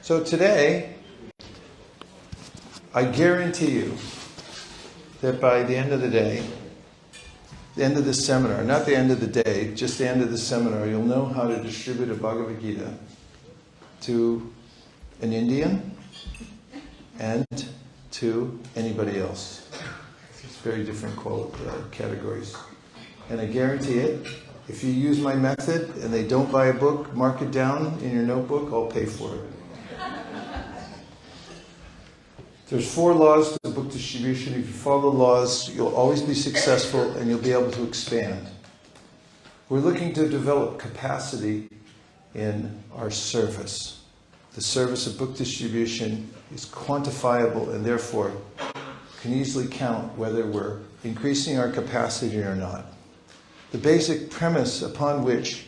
So today, I guarantee you that by the end of the day, the end of this seminar, not the end of the day, just the end of the seminar, you'll know how to distribute a Bhagavad Gita to an Indian and to anybody else. It's very different categories. And I guarantee it, if you use my method and they don't buy a book, mark it down in your notebook, I'll pay for it. There's 4 laws to book distribution. If you follow the laws, you'll always be successful and you'll be able to expand. We're looking to develop capacity in our service. The service of book distribution is quantifiable and therefore can easily count whether we're increasing our capacity or not. The basic premise upon which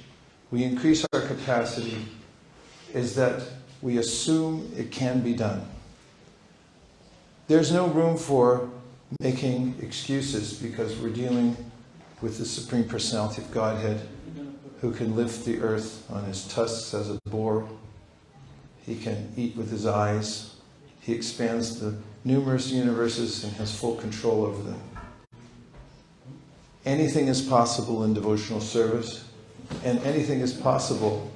we increase our capacity is that we assume it can be done. There's no room for making excuses because we're dealing with the Supreme Personality of Godhead who can lift the earth on his tusks as a boar. He can eat with his eyes. He expands the numerous universes and has full control over them. Anything is possible in devotional service, and anything is possible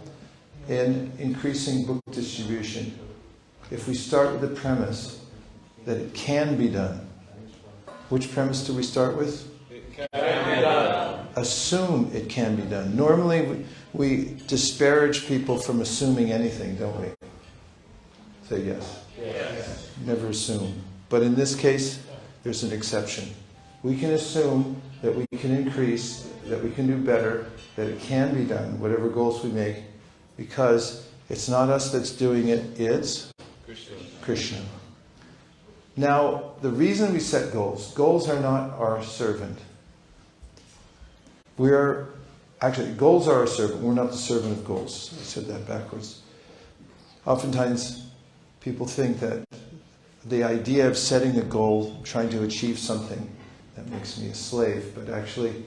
in increasing book distribution if we start with the premise that it can be done. Which premise do we start with? It can be done. Assume it can be done. Normally we disparage people from assuming anything, don't we? Say yes. Yes. Never assume. But in this case, there's an exception. We can assume that we can increase, that we can do better, that it can be done, whatever goals we make, because it's not us that's doing it, it's Krishna. Now, the reason we set goals are not our servant. Goals are our servant. We're not the servant of goals. I said that backwards. Oftentimes, people think that the idea of setting a goal, trying to achieve something, that makes me a slave. But actually,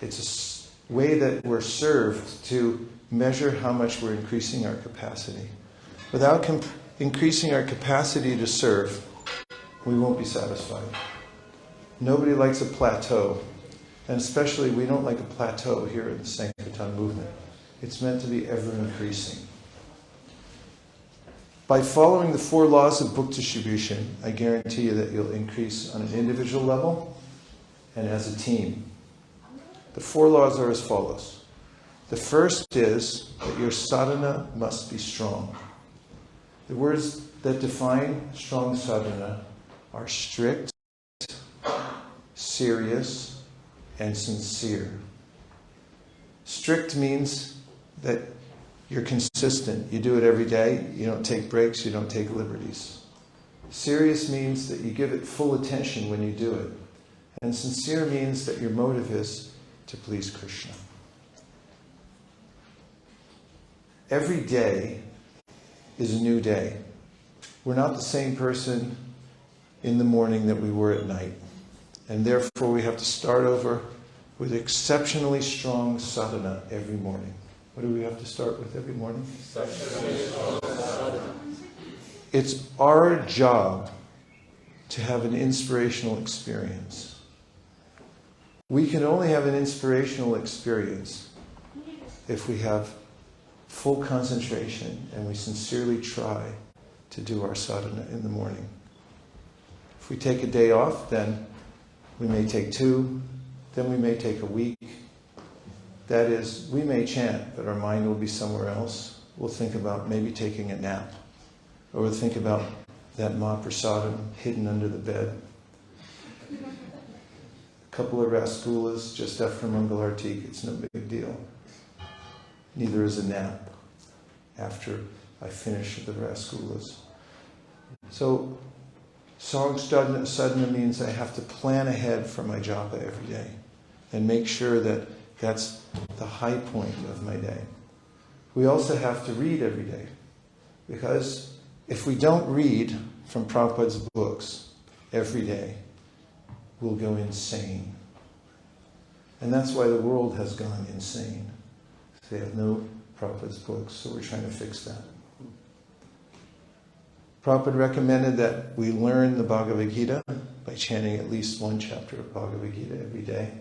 it's a way that we're served to measure how much we're increasing our capacity. Without increasing our capacity to serve, we won't be satisfied. Nobody likes a plateau. And especially, we don't like a plateau here in the Sankirtan movement. It's meant to be ever increasing. By following the 4 laws of book distribution, I guarantee you that you'll increase on an individual level and as a team. The 4 laws are as follows. The first is that your sadhana must be strong. The words that define strong sadhana are strict, serious, and sincere. Strict means that you're consistent. You do it every day. You don't take breaks. You don't take liberties. Serious means that you give it full attention when you do it. And sincere means that your motive is to please Krishna. Every day is a new day. We're not the same person in the morning that we were at night. And therefore we have to start over with exceptionally strong sadhana every morning. What do we have to start with every morning? It's our job to have an inspirational experience. We can only have an inspirational experience if we have full concentration and we sincerely try to do our sadhana in the morning. If we take a day off, then we may take 2, then we may take a week. That is, we may chant, but our mind will be somewhere else. We'll think about maybe taking a nap. Or we'll think about that Mahaprasadam hidden under the bed. A couple of rasgulas just after Mangalartik, it's no big deal. Neither is a nap after I finish the rasgulas. So, strong sadhana means I have to plan ahead for my japa every day and make sure that that's the high point of my day. We also have to read every day, because if we don't read from Prabhupada's books every day, we'll go insane. And that's why the world has gone insane. They have no Prabhupada's books, so we're trying to fix that. Prabhupada recommended that we learn the Bhagavad Gita by chanting at least one chapter of Bhagavad Gita every day.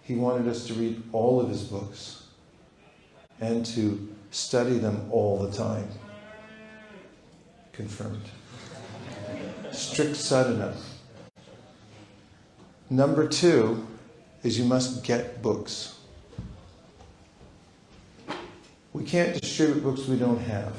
He wanted us to read all of his books and to study them all the time. Confirmed. Strict sadhana. Number 2 is you must get books. We can't distribute books we don't have.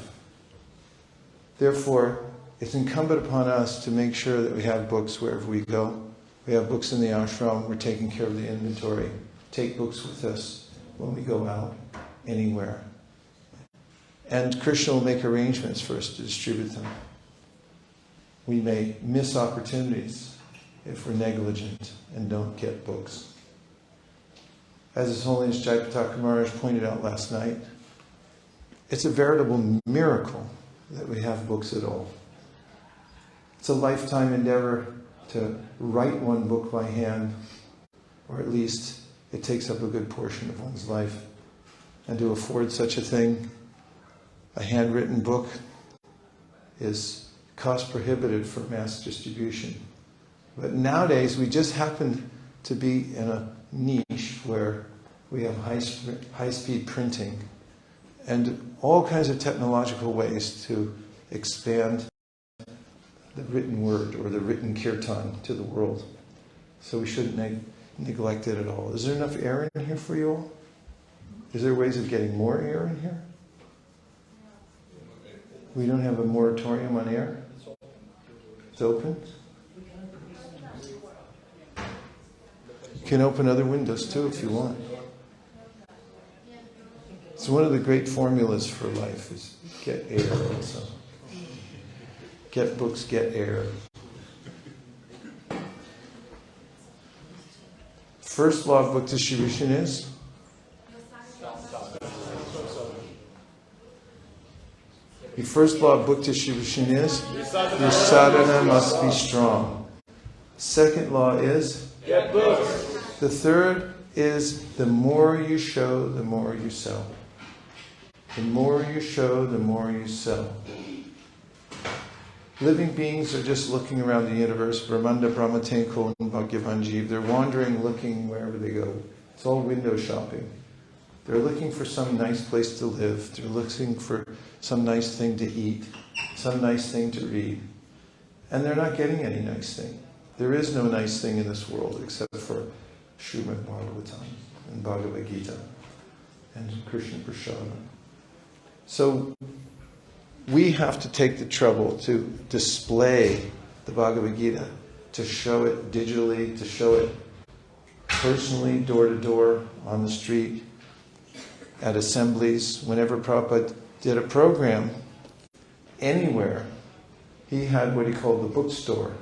Therefore, it's incumbent upon us to make sure that we have books wherever we go. We have books in the ashram. We're taking care of the inventory. Take books with us when we go out, anywhere. And Krishna will make arrangements for us to distribute them. We may miss opportunities if we're negligent and don't get books. As His Holiness Jayapataka Maharaj pointed out last night, it's a veritable miracle that we have books at all. It's a lifetime endeavor to write one book by hand, or at least it takes up a good portion of one's life. And to afford such a thing, a handwritten book, is cost prohibitive for mass distribution. But nowadays we just happen to be in a niche where we have high-speed printing and all kinds of technological ways to expand the written word or the written kirtan to the world. So we shouldn't neglect it at all. Is there enough air in here for you all? Is there ways of getting more air in here? We don't have a moratorium on air? It's open? You can open other windows too if you want. So one of the great formulas for life is get air also. Get books, get air. First law of book distribution is? The first law of book distribution is? Your sadhana must be strong. Second law is? Get books. The third is the more you show, the more you sell. The more you show, the more you sell. Living beings are just looking around the universe. Brahmanda, Brahmatenko, and Bhagyavan Jeev. They're wandering, looking wherever they go. It's all window shopping. They're looking for some nice place to live. They're looking for some nice thing to eat, some nice thing to read. And they're not getting any nice thing. There is no nice thing in this world except for Srimad Bhagavatam and Bhagavad Gita and Krishna Prasada. So we have to take the trouble to display the Bhagavad Gita, to show it digitally, to show it personally, door to door, on the street, at assemblies. Whenever Prabhupada did a program, anywhere, he had what he called the bookstore.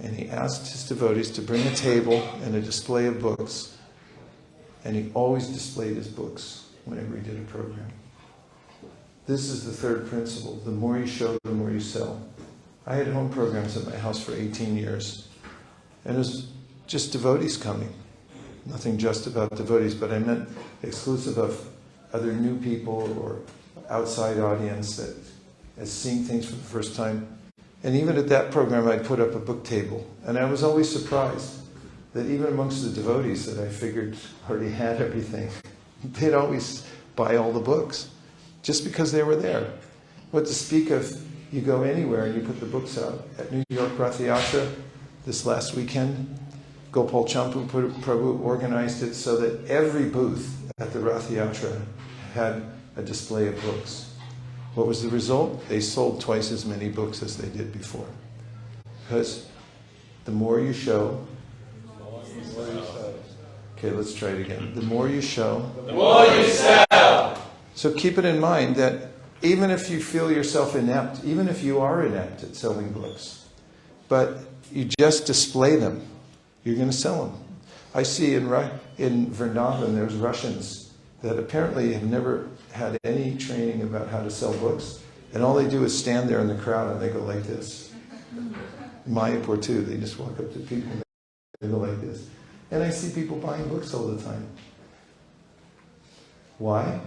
And he asked his devotees to bring a table and a display of books. And he always displayed his books whenever he did a program. This is the third principle. The more you show, the more you sell. I had home programs at my house for 18 years. And it was just devotees coming. Nothing just about devotees, but I meant exclusive of other new people or outside audience that is seeing things for the first time. And even at that program, I'd put up a book table. And I was always surprised that even amongst the devotees that I figured already had everything, they'd always buy all the books, just because they were there. What to speak of, you go anywhere and you put the books out. At New York Rath Yatra, this last weekend, Gopal Champu Prabhu organized it so that every booth at the Rath Yatra had a display of books. What was the result? They sold twice as many books as they did before. Because the more you show, the more you sell. Okay, let's try it again. The more you show, The more you sell. So keep it in mind that even if you feel yourself inept, even if you are inept at selling books, but you just display them, you're going to sell them. I see in Vrindavan there's Russians that apparently have never had any training about how to sell books, and all they do is stand there in the crowd and they go like this. Mayapur too, they just walk up to people and they go like this. And I see people buying books all the time. Why?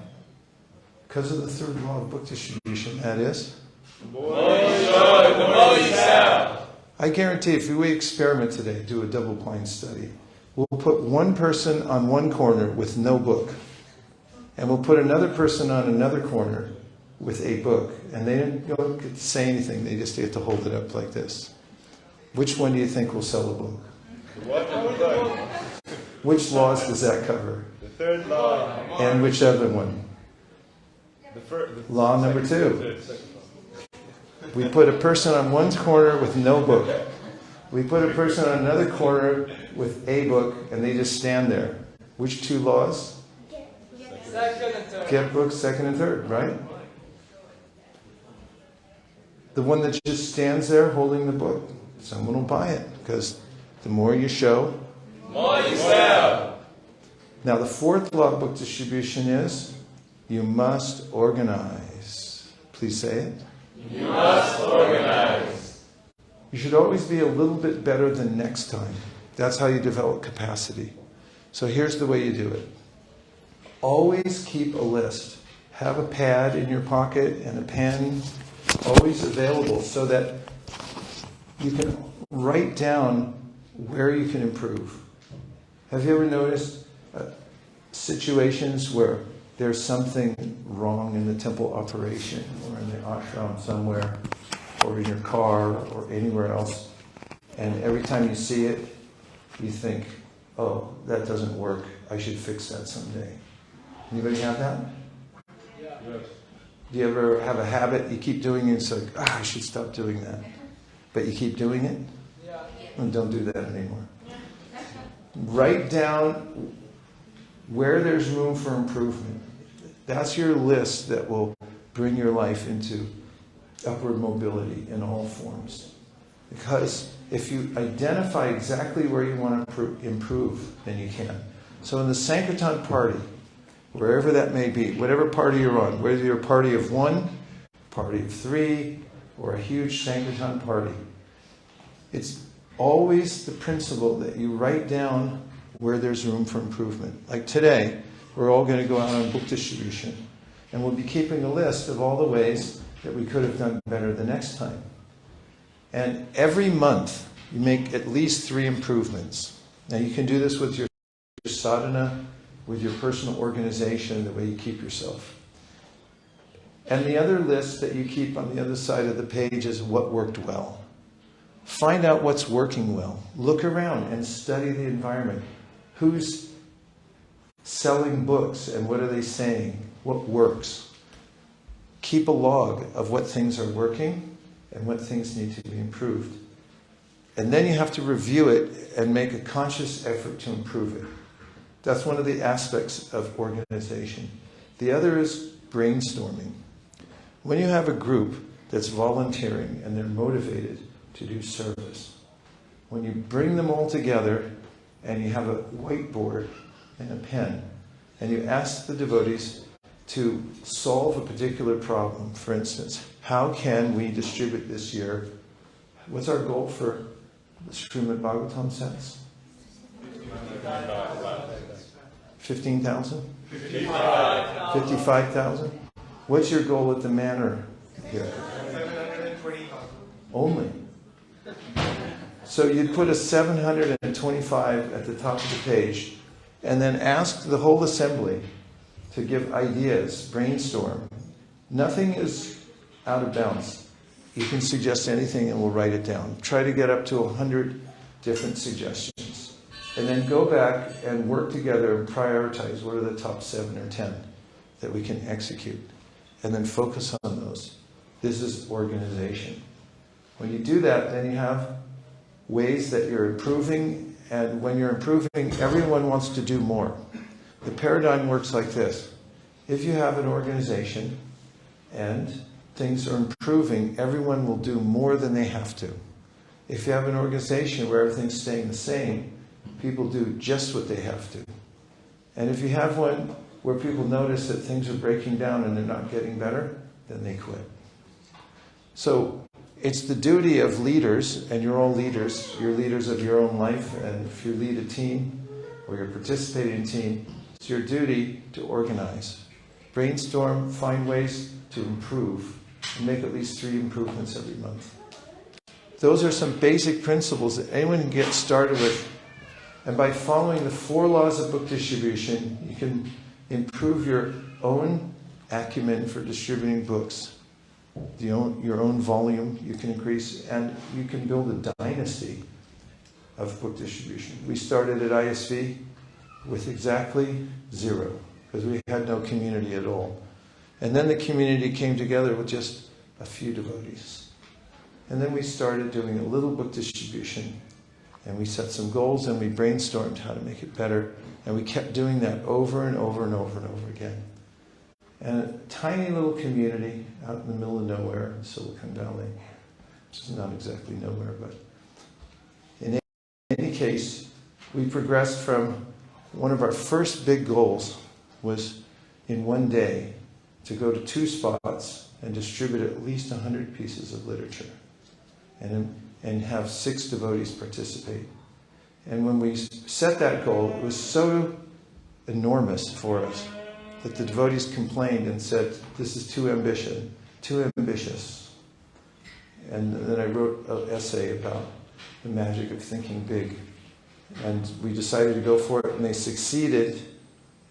Because of the third law of book distribution, that is, The more you show, the more you sell. I guarantee if we experiment today, do a double-blind study, we'll put one person on one corner with no book, and we'll put another person on another corner with a book, and they don't get to say anything, they just get to hold it up like this. Which one do you think will sell a book? Which laws does that cover? The third law. And which other one? Law number 2. We put a person on one corner with no book. We put a person on another corner with a book, and they just stand there. Which 2 laws? Second and third. Get books, second and third, right? The one that just stands there holding the book, someone will buy it, because the more you show, The more you sell. Now, the 4th law of book distribution is, you must organize. Please say it. You must organize. You should always be a little bit better than next time. That's how you develop capacity. So here's the way you do it. Always keep a list. Have a pad in your pocket and a pen always available so that you can write down where you can improve. Have you ever noticed situations where there's something wrong in the temple operation or in the ashram somewhere or in your car or anywhere else, and every time you see it, you think, oh, that doesn't work, I should fix that someday. Anybody have that? Yeah. Do you ever have a habit, you keep doing it, it's like, I should stop doing that. But you keep doing it? Yeah. And don't do that anymore. Write down where there's room for improvement. That's your list that will bring your life into upward mobility in all forms. Because if you identify exactly where you want to improve, then you can. So in the Sankirtan party, wherever that may be, whatever party you're on, whether you're a party of 1, party of 3, or a huge Sankirtan party, it's always the principle that you write down where there's room for improvement. Like today, we're all going to go out on book distribution, and we'll be keeping a list of all the ways that we could have done better the next time. And every month, you make at least 3 improvements. Now you can do this with your sadhana, with your personal organization, the way you keep yourself. And the other list that you keep on the other side of the page is what worked well. Find out what's working well. Look around and study the environment. Who's selling books and what are they saying? What works? Keep a log of what things are working and what things need to be improved. And then you have to review it and make a conscious effort to improve it. That's one of the aspects of organization. The other is brainstorming. When you have a group that's volunteering and they're motivated to do service, when you bring them all together and you have a whiteboard and a pen, and you ask the devotees to solve a particular problem, for instance, how can we distribute this year? What's our goal for the Srimad Bhagavatam sets? 15,000? 55,000? What's your goal at the Manor here? 720,000. Only. So you'd put a 725 at the top of the page and then ask the whole assembly to give ideas, brainstorm. Nothing is out of bounds. You can suggest anything and we'll write it down. Try to get up to 100 different suggestions. And then go back and work together and prioritize what are the top 7 or 10 that we can execute. And then focus on those. This is organization. When you do that, then you have ways that you're improving, and when you're improving, everyone wants to do more. The paradigm works like this. If you have an organization and things are improving, everyone will do more than they have to. If you have an organization where everything's staying the same, people do just what they have to. And if you have one where people notice that things are breaking down and they're not getting better, then they quit. So it's the duty of leaders, and you're all leaders. You're leaders of your own life, and if you lead a team or you're participating in a team, it's your duty to organize. Brainstorm, find ways to improve and make at least 3 improvements every month. Those are some basic principles that anyone can get started with. And by following the 4 laws of book distribution, you can improve your own acumen for distributing books. Your own volume you can increase, and you can build a dynasty of book distribution. We started at ISV with exactly 0, because we had no community at all. And then the community came together with just a few devotees. And then we started doing a little book distribution, and we set some goals, and we brainstormed how to make it better, and we kept doing that over and over and over and over again. And a tiny little community out in the middle of nowhere in Silicon Valley, which is not exactly nowhere, but in any case, we progressed from one of our first big goals was in one day to go to 2 spots and distribute at least 100 pieces of literature and have 6 devotees participate. And when we set that goal, it was so enormous for us that the devotees complained and said, this is too ambitious. And then I wrote an essay about the magic of thinking big. And we decided to go for it, and they succeeded,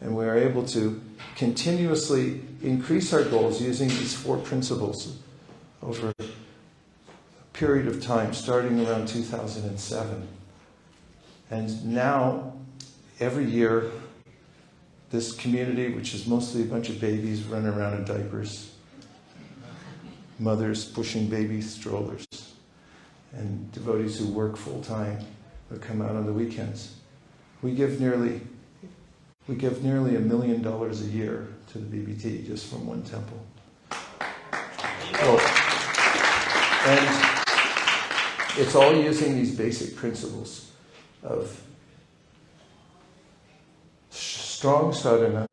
and we were able to continuously increase our goals using these 4 principles over a period of time, starting around 2007. And now, every year, this community, which is mostly a bunch of babies running around in diapers, mothers pushing baby strollers, and devotees who work full-time but come out on the weekends. We give nearly $1 million a year to the BBT just from one temple. And it's all using these basic principles of strong sadhana,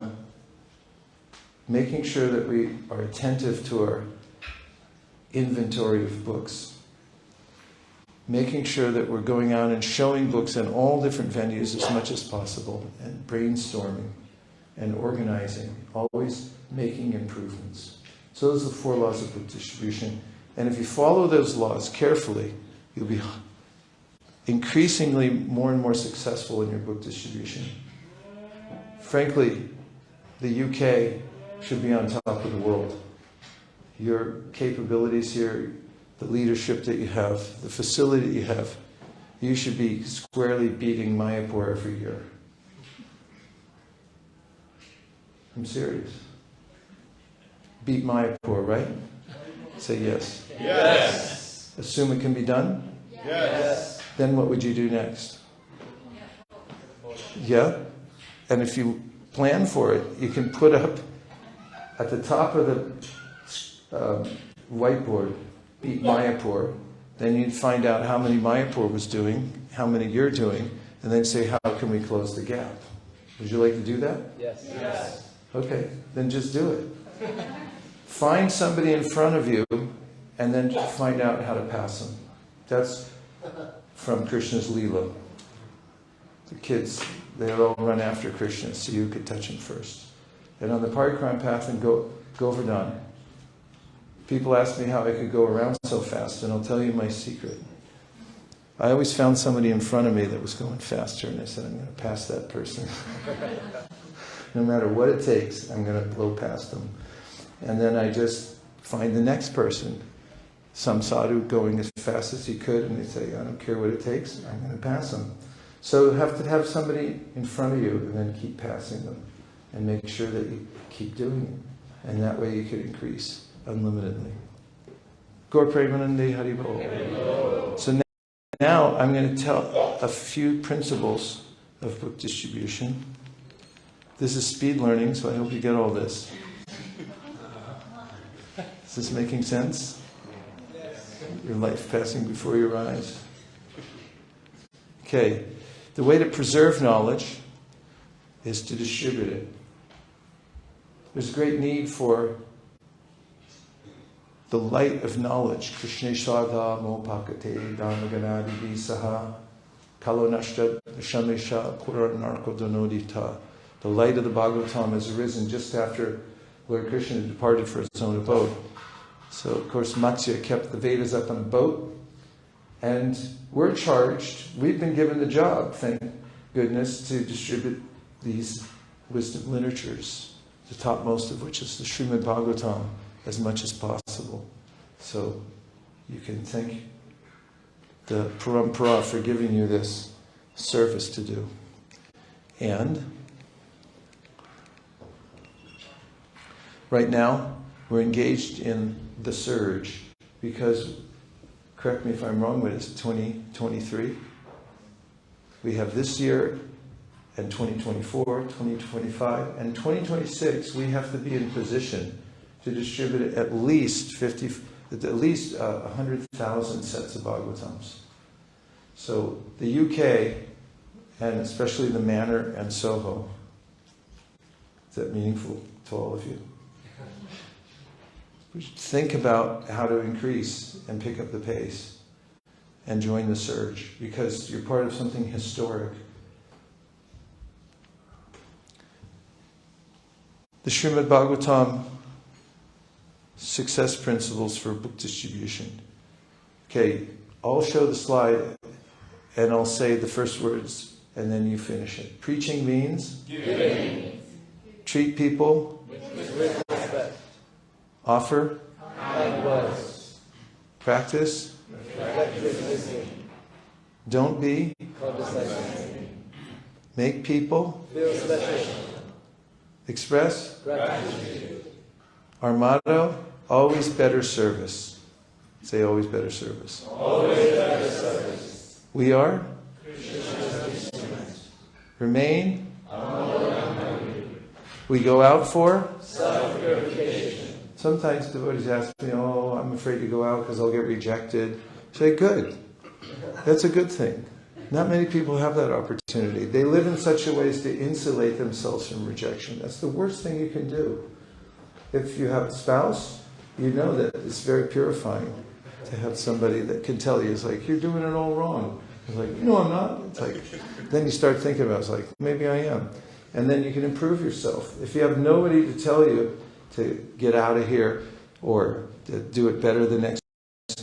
making sure that we are attentive to our inventory of books, making sure that we're going out and showing books in all different venues as much as possible, and brainstorming and organizing, always making improvements. So those are the 4 laws of book distribution. And if you follow those laws carefully, you'll be increasingly more and more successful in your book distribution. Frankly, the UK should be on top of the world. Your capabilities here, the leadership that you have, the facility that you have, you should be squarely beating Mayapur every year. I'm serious. Beat Mayapur, right? Say yes. Yes. Assume it can be done? Yes. Then what would you do next? Yeah? And if you plan for it, you can put up at the top of the whiteboard, beat Mayapur. Then you'd find out how many Mayapur was doing, how many you're doing, and then say, how can we close the gap? Would you like to do that? Yes. Yes. Okay, then just do it. Find somebody in front of you, and then find out how to pass them. That's from Krishna's Leela. The kids, they all run after Krishna, so you could touch him first. And on the Parikram path in Govardhan, people ask me how I could go around so fast, and I'll tell you my secret. I always found somebody in front of me that was going faster, and I said, I'm going to pass that person. No matter what it takes, I'm going to blow past them. And then I just find the next person, some sadhu going as fast as he could, and they say, I don't care what it takes, I'm going to pass them. So you have to have somebody in front of you, and then keep passing them, and make sure that you keep doing it. And that way you could increase unlimitedly. Gaur Premanande Haribol. So now I'm going to tell a few principles of book distribution. This is speed learning, so I hope you get all this. Is this making sense? Your life passing before your eyes? Okay. The way to preserve knowledge is to distribute it. There's great need for the light of knowledge. Krishna Shadha Mopakate Dhammaganadi Saha Kalonashta Shamesha Puranarko Donodita. The light of the Bhagavatam has arisen just after Lord Krishna had departed for his own abode. So, of course, Matsya kept the Vedas up on a boat. And we're charged, we've been given the job, thank goodness, to distribute these wisdom literatures, the topmost of which is the Srimad Bhagavatam, as much as possible. So you can thank the Parampara for giving you this service to do. And right now, we're engaged in the surge because, correct me if I'm wrong, but it's 2023. We have this year and 2024, 2025, and 2026, we have to be in position to distribute at least 100,000 sets of Bhagavatams. So the UK, and especially the Manor and Soho, is that meaningful to all of you? We should think about how to increase and pick up the pace and join the surge, because you're part of something historic. The Srimad Bhagavatam success principles for book distribution. Okay, I'll show the slide and I'll say the first words and then you finish it. Preaching means giving. Treat people with respect. Offer kindness. Practice reflective. Don't be condescending. Make people feel special. Express gratitude. Our motto, always better service. Say always better service. Always better service. We are Krishna's instruments. Remain humble. We go out for self-purification. Sometimes devotees ask me, oh, I'm afraid to go out because I'll get rejected. Say, good. That's a good thing. Not many people have that opportunity. They live in such a way as to insulate themselves from rejection. That's the worst thing you can do. If you have a spouse, you know that it's very purifying to have somebody that can tell you, it's like, you're doing it all wrong. It's like, no, I'm not. It's like, then you start thinking about it, it's like, maybe I am. And then you can improve yourself. If you have nobody to tell you to get out of here or to do it better the next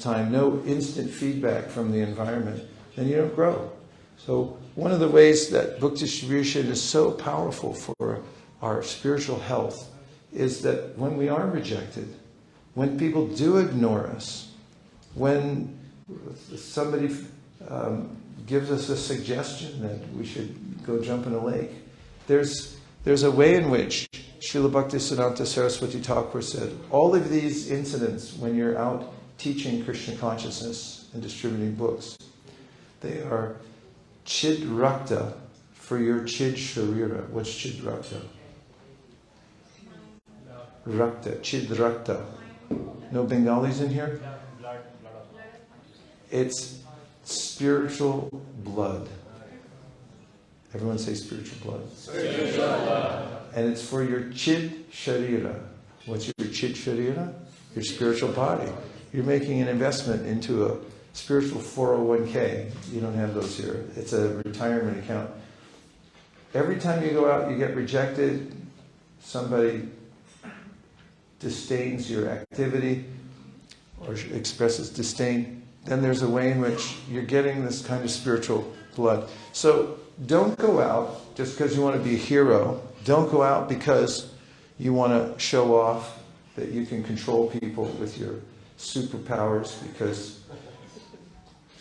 time, no instant feedback from the environment, then you don't grow. So one of the ways that book distribution is so powerful for our spiritual health is that when we are rejected, when people do ignore us, when somebody gives us a suggestion that we should go jump in a lake, there's a way in which Srila Bhaktisiddhanta Saraswati Thakur said, all of these incidents when you're out teaching Krishna consciousness and distributing books, they are chid rakta for your chid sharira. What's chid rakta? Rakta, chid rakta. No Bengalis in here? It's spiritual blood. Everyone say spiritual blood. Spiritual blood. And it's for your chid sharira. What's your chid sharira? Your spiritual body. You're making an investment into a spiritual 401k. You don't have those here. It's a retirement account. Every time you go out, you get rejected. Somebody disdains your activity or expresses disdain. Then there's a way in which you're getting this kind of spiritual blood. So don't go out just because you want to be a hero. Don't go out because you want to show off that you can control people with your superpowers because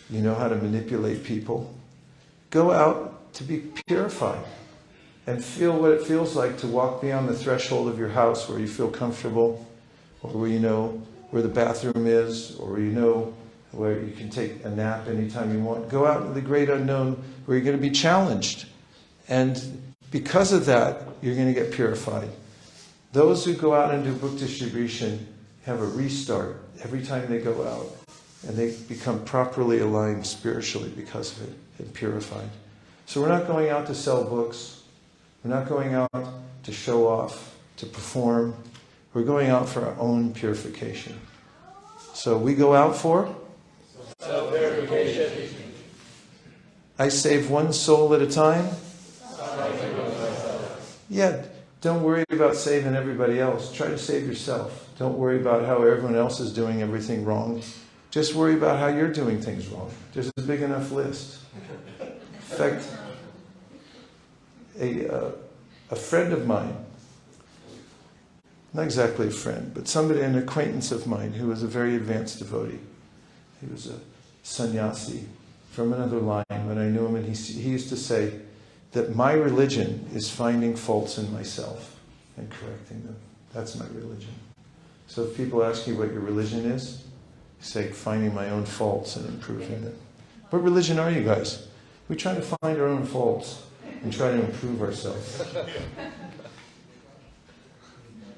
you know how to manipulate people. Go out to be purified and feel what it feels like to walk beyond the threshold of your house where you feel comfortable, or where you know where the bathroom is, or where you know where you can take a nap anytime you want. Go out into the great unknown where you're going to be challenged. And because of that, you're going to get purified. Those who go out and do book distribution have a restart every time they go out. And they become properly aligned spiritually because of it and purified. So we're not going out to sell books. We're not going out to show off, to perform. We're going out for our own purification. So we go out for self-purification. I save one soul at a time. Yeah, Don't worry about saving everybody else. Try to save yourself. Don't worry about how everyone else is doing everything wrong. Just worry about how you're doing things wrong. There's a big enough list. In fact, a friend of mine, not exactly a friend, but somebody, an acquaintance of mine who was a very advanced devotee. He was a sannyasi from another line when I knew him, and he used to say that my religion is finding faults in myself and correcting them. That's my religion. So if people ask you what your religion is, you say finding my own faults and improving them. What religion are you guys? We try to find our own faults and try to improve ourselves.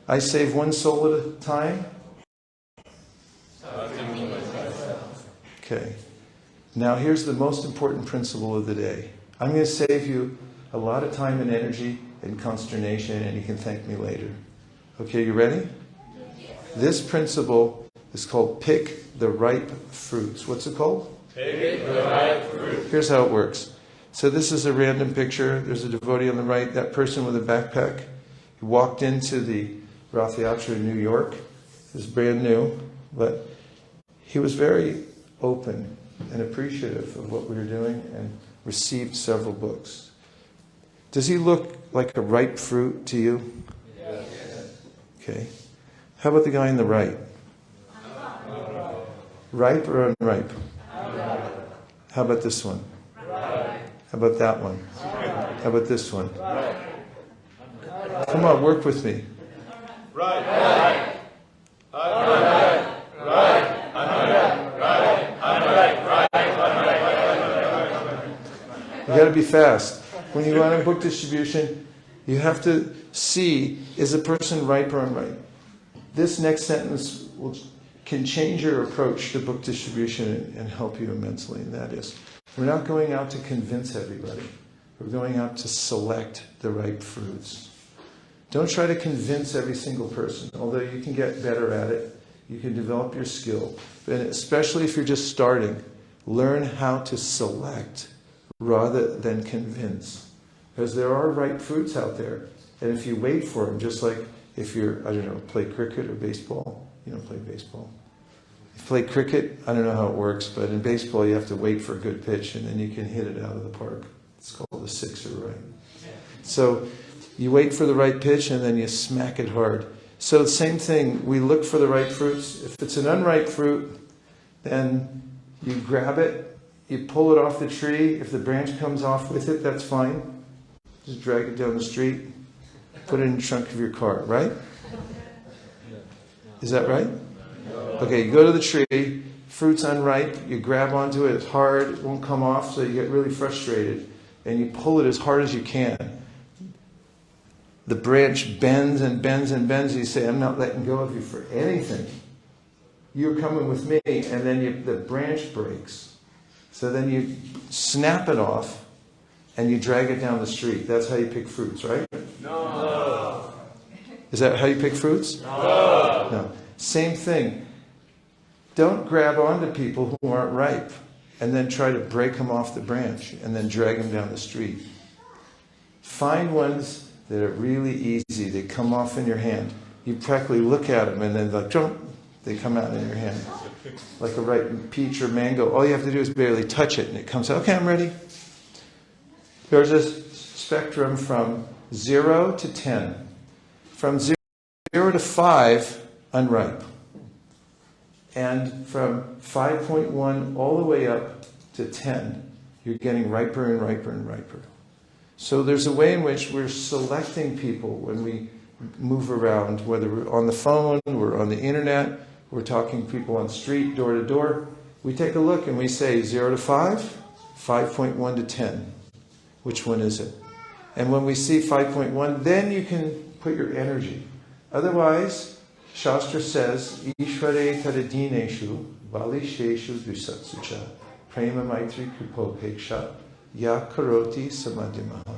I save one soul at a time. Okay. Now here's the most important principle of the day. I'm going to save you a lot of time and energy and consternation, and you can thank me later. Okay, you ready? This principle is called pick the ripe fruits. What's it called? Pick the ripe fruit. Here's how it works. So this is a random picture. There's a devotee on the right. That person with a backpack. He walked into the Rath Yatra in New York. It was brand new, but he was very open and appreciative of what we were doing and received several books. Does he look like a ripe fruit to you? Yes. Okay. How about the guy on the right? Ripe or unripe? How about this one? How about that one? How about this one? Come on, work with me. Right. You got to be fast. When you go on a book distribution, you have to see, is a person ripe or unripe? This next sentence can change your approach to book distribution and help you immensely, and that is, we're not going out to convince everybody. We're going out to select the ripe fruits. Don't try to convince every single person, although you can get better at it. You can develop your skill. But especially if you're just starting, learn how to select rather than convince. Because there are ripe fruits out there. And if you wait for them, just like if you're, I don't know, play cricket or baseball. You don't play baseball. If you play cricket, I don't know how it works, but in baseball you have to wait for a good pitch and then you can hit it out of the park. It's called a sixer, right? So you wait for the right pitch and then you smack it hard. So the same thing, we look for the right fruits. If it's an unripe fruit, then you grab it, you pull it off the tree. If the branch comes off with it, that's fine. Just drag it down the street, put it in the trunk of your car, right? Is that right? Okay, you go to the tree, fruit's unripe, you grab onto it, it's hard, it won't come off, so you get really frustrated, and you pull it as hard as you can. The branch bends and bends and bends, and you say, I'm not letting go of you for anything. You're coming with me, and then the branch breaks. So then you snap it off, and you drag it down the street. That's how you pick fruits, right? No. Is that how you pick fruits? No. Same thing. Don't grab onto people who aren't ripe and then try to break them off the branch and then drag them down the street. Find ones that are really easy. They come off in your hand. You practically look at them and then like, jump, they come out in your hand. Like a ripe peach or mango. All you have to do is barely touch it and it comes out. Okay, I'm ready. There's a spectrum from 0 to 10. From 0 to 5, unripe. And from 5.1 all the way up to 10, you're getting riper and riper and riper. So there's a way in which we're selecting people when we move around, whether we're on the phone, we're on the internet, we're talking to people on the street, door to door. We take a look and we say 0 to 5, 5.1 to 10. Which one is it? And when we see 5.1, then you can put your energy. Otherwise, Shastra says, Ishvare tadadineshu balisheshu dusatsucha prema maitri kripopeksha ya karoti samadhyamaha.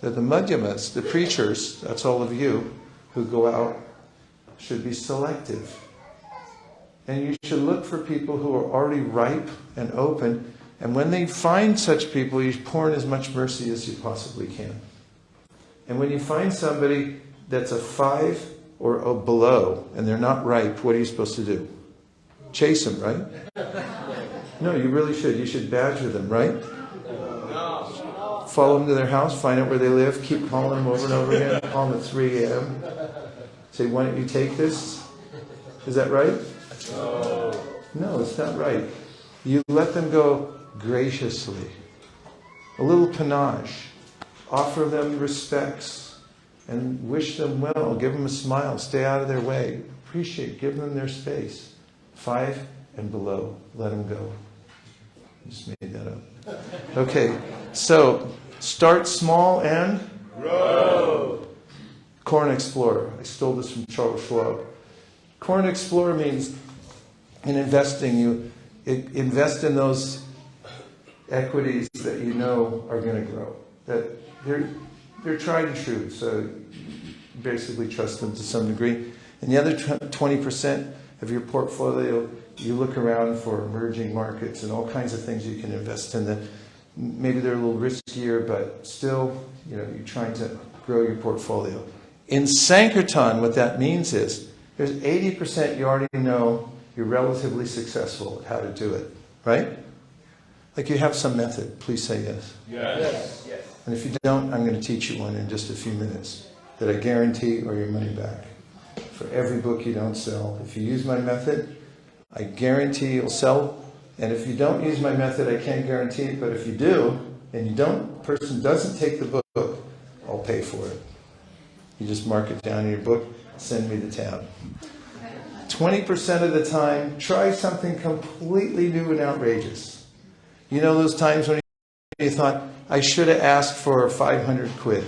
That the madhyamas, the preachers, that's all of you who go out, should be selective. And you should look for people who are already ripe and open. And when they find such people, you pour in as much mercy as you possibly can. And when you find somebody that's a 5 or below, and they're not ripe, what are you supposed to do? Chase them, right? No, you really should. You should badger them, right? Follow them to their house, find out where they live, keep calling them over and over again, call them at 3 a.m. Say, why don't you take this? Is that right? No, it's not right. You let them go graciously. A little panache. Offer them respects and wish them well. Give them a smile. Stay out of their way. Appreciate. Give them their space. 5 and below. Let them go. I just made that up. Okay, so start small and Grow. Corn Explorer. I stole this from Charles Schwab. Corn Explorer means in investing, you invest in those equities that you know are going to grow. That they're tried and true, so you basically trust them to some degree. And the other 20% of your portfolio, you look around for emerging markets and all kinds of things you can invest in that maybe they're a little riskier, but still, you're trying to grow your portfolio. In Sankirtan, what that means is there's 80% you already know you're relatively successful at how to do it, right? Like you have some method. Please say yes. Yes. And if you don't, I'm going to teach you one in just a few minutes that I guarantee or your money back. For every book you don't sell, if you use my method, I guarantee you'll sell. And if you don't use my method, I can't guarantee it. But if you do, and person doesn't take the book, I'll pay for it. You just mark it down in your book, send me the tab. 20% of the time, try something completely new and outrageous. You know those times when you thought, I should have asked for 500 quid.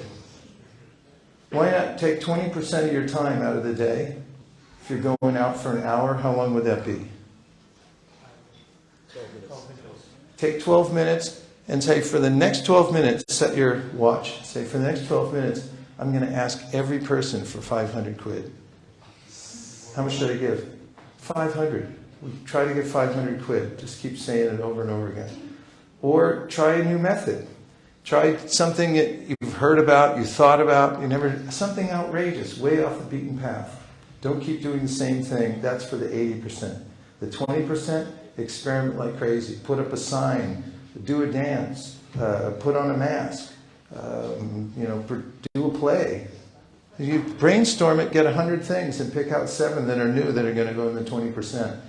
Why not take 20% of your time out of the day? If you're going out for an hour, how long would that be? Take 12 minutes and say, for the next 12 minutes, set your watch. Say, for the next 12 minutes, I'm going to ask every person for 500 quid. How much should I give? 500. Try to get 500 quid. Just keep saying it over and over again. Or try a new method. Try something that you've heard about, you thought about, something outrageous, way off the beaten path. Don't keep doing the same thing. That's for the 80%. The 20%, experiment like crazy. Put up a sign, do a dance, put on a mask, do a play. You brainstorm it, get 100 things, and pick out 7 that are new that are going to go in the 20%.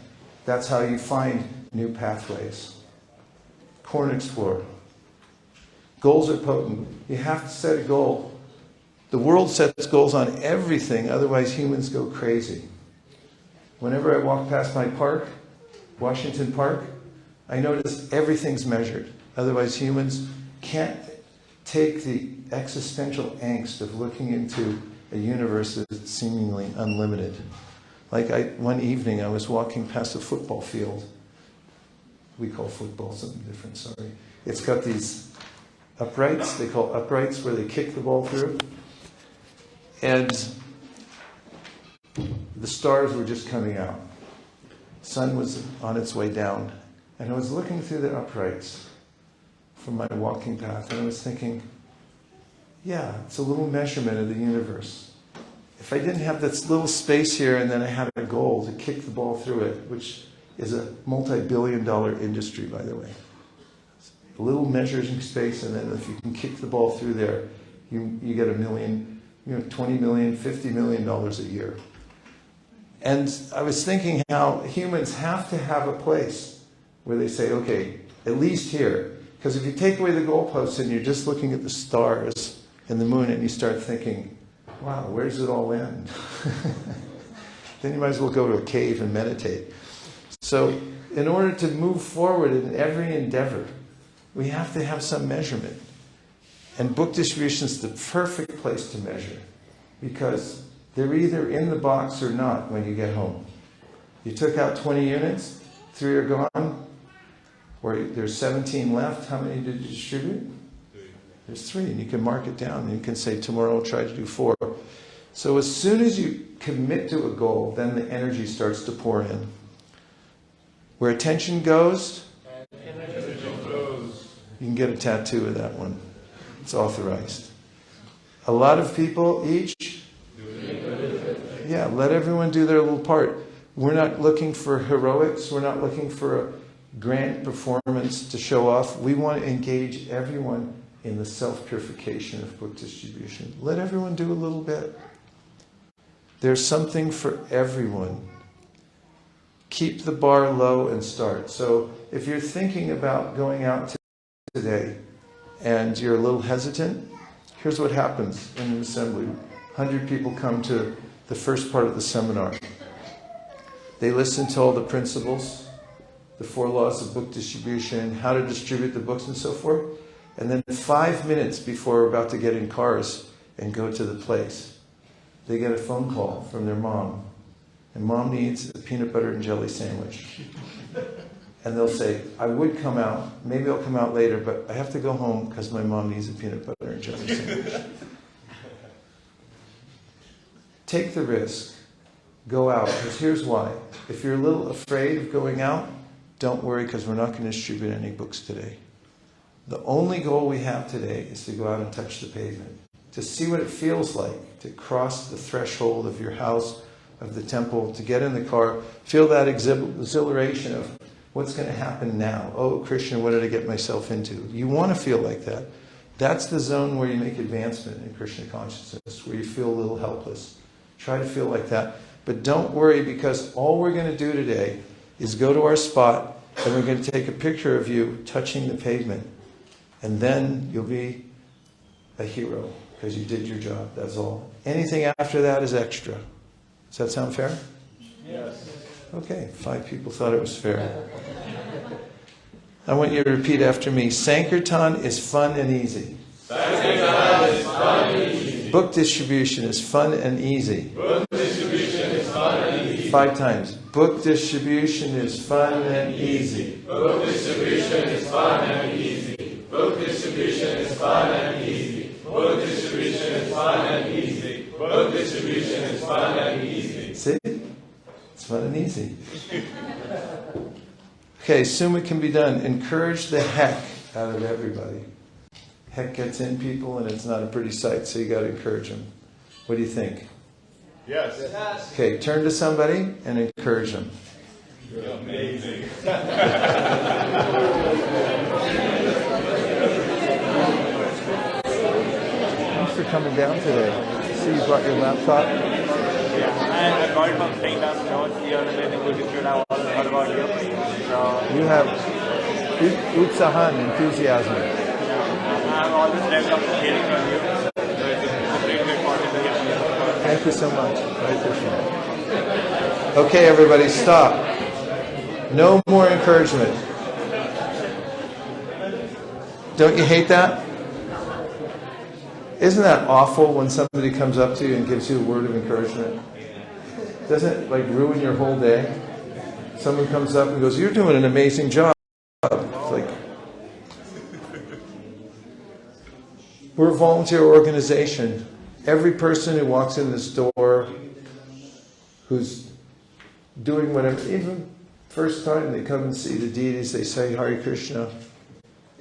That's how you find new pathways. Corn Explorer. Goals are potent. You have to set a goal. The world sets goals on everything, otherwise humans go crazy. Whenever I walk past my park, Washington Park, I notice everything's measured. Otherwise humans can't take the existential angst of looking into a universe that's seemingly unlimited. One evening I was walking past a football field. We call football something different, sorry. It's got these uprights, they call uprights, where they kick the ball through. And the stars were just coming out. Sun was on its way down. And I was looking through the uprights from my walking path, and I was thinking, yeah, it's a little measurement of the universe. If I didn't have this little space here and then I had a goal to kick the ball through it, which is a multi-billion-dollar industry, by the way. A little measuring space, and then if you can kick the ball through there, you get $1 million, $20 million, $50 million a year. And I was thinking how humans have to have a place where they say, okay, at least here. Because if you take away the goalposts and you're just looking at the stars and the moon and you start thinking, wow, where does it all end? Then you might as well go to a cave and meditate. So in order to move forward in every endeavor, we have to have some measurement. And book distribution is the perfect place to measure, because they're either in the box or not when you get home. You took out 20 units, 3 are gone, or there's 17 left. How many did you distribute? 3. There's 3, and you can mark it down. And you can say, tomorrow I'll try to do 4. So as soon as you commit to a goal, then the energy starts to pour in. Where attention goes, you can get a tattoo of that one. It's authorized. A lot of people each Yeah, let everyone do their little part. We're not looking for heroics. We're not looking for a grand performance to show off. We want to engage everyone in the self-purification of book distribution. Let everyone do a little bit. There's something for everyone. Keep the bar low and start. So if you're thinking about going out today and you're a little hesitant, here's what happens in an assembly. 100 people come to the first part of the seminar. They listen to all the principles, the 4 laws of book distribution, how to distribute the books and so forth. And then 5 minutes before we're about to get in cars and go to the place, they get a phone call from their mom. And mom needs a peanut butter and jelly sandwich. And they'll say, I would come out, maybe I'll come out later, but I have to go home because my mom needs a peanut butter and jelly sandwich. Take the risk. Go out. Because here's why. If you're a little afraid of going out, don't worry, because we're not going to distribute any books today. The only goal we have today is to go out and touch the pavement. To see what it feels like to cross the threshold of your house, of the temple, to get in the car, feel that exhilaration of what's going to happen now. Oh, Krishna, what did I get myself into? You want to feel like that. That's the zone where you make advancement in Krishna consciousness, where you feel a little helpless. Try to feel like that. But don't worry, because all we're going to do today is go to our spot and we're going to take a picture of you touching the pavement. And then you'll be a hero because you did your job. That's all. Anything after that is extra. Does that sound fair? Yes. Okay, 5 people thought it was fair. I want you to repeat after me. Sankirtan is fun and easy. Sankirtan is fun and easy. Book distribution is fun and easy. Book distribution is fun and easy. 5 times. Book distribution is fun and easy. Book distribution is fun and easy. Book distribution is fun and easy. Book distribution is fun and easy. Book distribution is fun and easy. See? It's fun and easy. Okay, soon it can be done. Encourage the heck out of everybody. Heck gets in people and it's not a pretty sight, so you got to encourage them. What do you think? Yes. Yes. Okay, turn to somebody and encourage them. You're amazing. Thanks for coming down today. See, you brought your laptop. Yeah, and I got it from playing down notes here and then good institute. I also heard about you. So, You have utsahan, enthusiasm. I'm always left up hearing from you. So it's a great content to hear from you. Thank you so much. Hare Krishna. Okay, everybody, stop. No more encouragement. Don't you hate that? Isn't that awful when somebody comes up to you and gives you a word of encouragement? Doesn't it like ruin your whole day? Someone comes up and goes, "You're doing an amazing job." It's like, we're a volunteer organization. Every person who walks in this door, who's doing whatever, even first time they come and see the deities, they say Hare Krishna.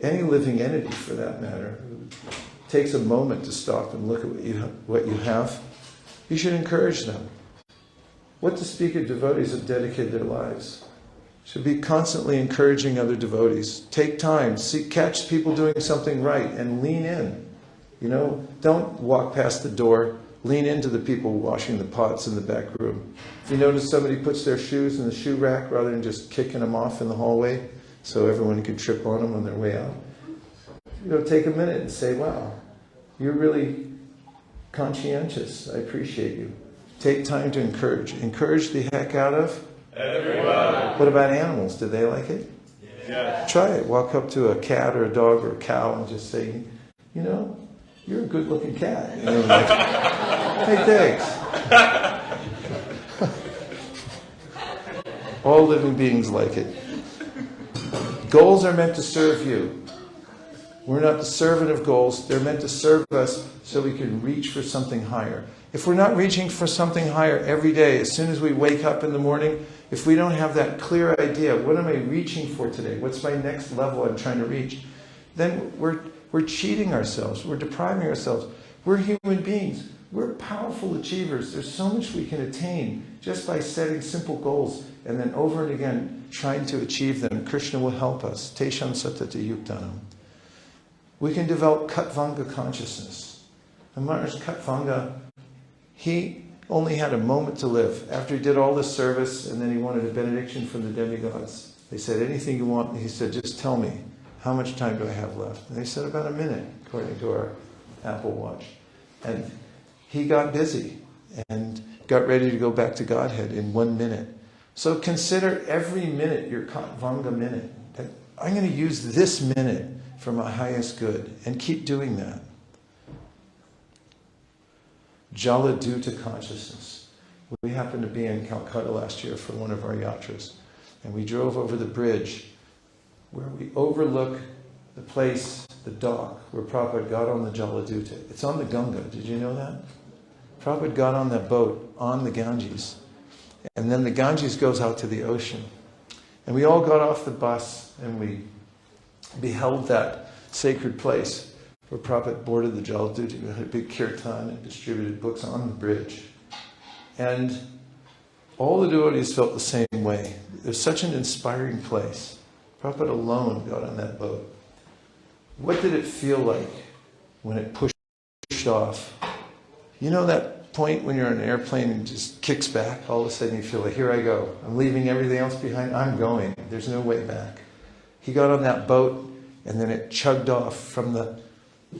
Any living entity, for that matter, takes a moment to stop and look at what you have. You should encourage them. What to speak of devotees have dedicated their lives. Should be constantly encouraging other devotees. Take time, catch people doing something right, and lean in. You know, don't walk past the door. Lean into the people washing the pots in the back room. If you notice somebody puts their shoes in the shoe rack rather than just kicking them off in the hallway so everyone can trip on them on their way out, you know, take a minute and say, "Wow, you're really conscientious. I appreciate you." Take time to encourage. Encourage the heck out of Everyone. What about animals? Do they like it? Yes. Try it. Walk up to a cat or a dog or a cow and just say, "You know, you're a good-looking cat." And they're like, "Hey, thanks." All living beings like it. Goals are meant to serve you. We're not the servant of goals. They're meant to serve us so we can reach for something higher. If we're not reaching for something higher every day, as soon as we wake up in the morning, if we don't have that clear idea, what am I reaching for today? What's my next level I'm trying to reach? Then we're We're cheating ourselves. We're depriving ourselves. We're human beings. We're powerful achievers. There's so much we can attain just by setting simple goals and then over and again trying to achieve them. Krishna will help us. Tesham satata yuktanam. We can develop Katvanga consciousness. And Maharaj Katvanga, he only had a moment to live. After he did all this service and then he wanted a benediction from the demigods. They said, anything you want. He said, just tell me, how much time do I have left? And they said, about a minute, according to our Apple Watch. And he got busy and got ready to go back to Godhead in 1 minute. So consider every minute your Katvanga minute. I'm going to use this minute for my highest good, and keep doing that. Jaladuta consciousness. We happened to be in Calcutta last year for one of our yatras, and we drove over the bridge where we overlook the place, the dock, where Prabhupada got on the Jaladuta. It's on the Ganga. Did you know that? Prabhupada got on that boat on the Ganges, and then the Ganges goes out to the ocean. And we all got off the bus and we beheld that sacred place where Prabhupada boarded the Jaladuta. We had a big kirtan and distributed books on the bridge. And all the devotees felt the same way. It was such an inspiring place. Prabhupada alone got on that boat. What did it feel like when it pushed off? You know that point when you're on an airplane and it just kicks back? All of a sudden you feel like, here I go. I'm leaving everything else behind. I'm going. There's no way back. He got on that boat and then it chugged off from the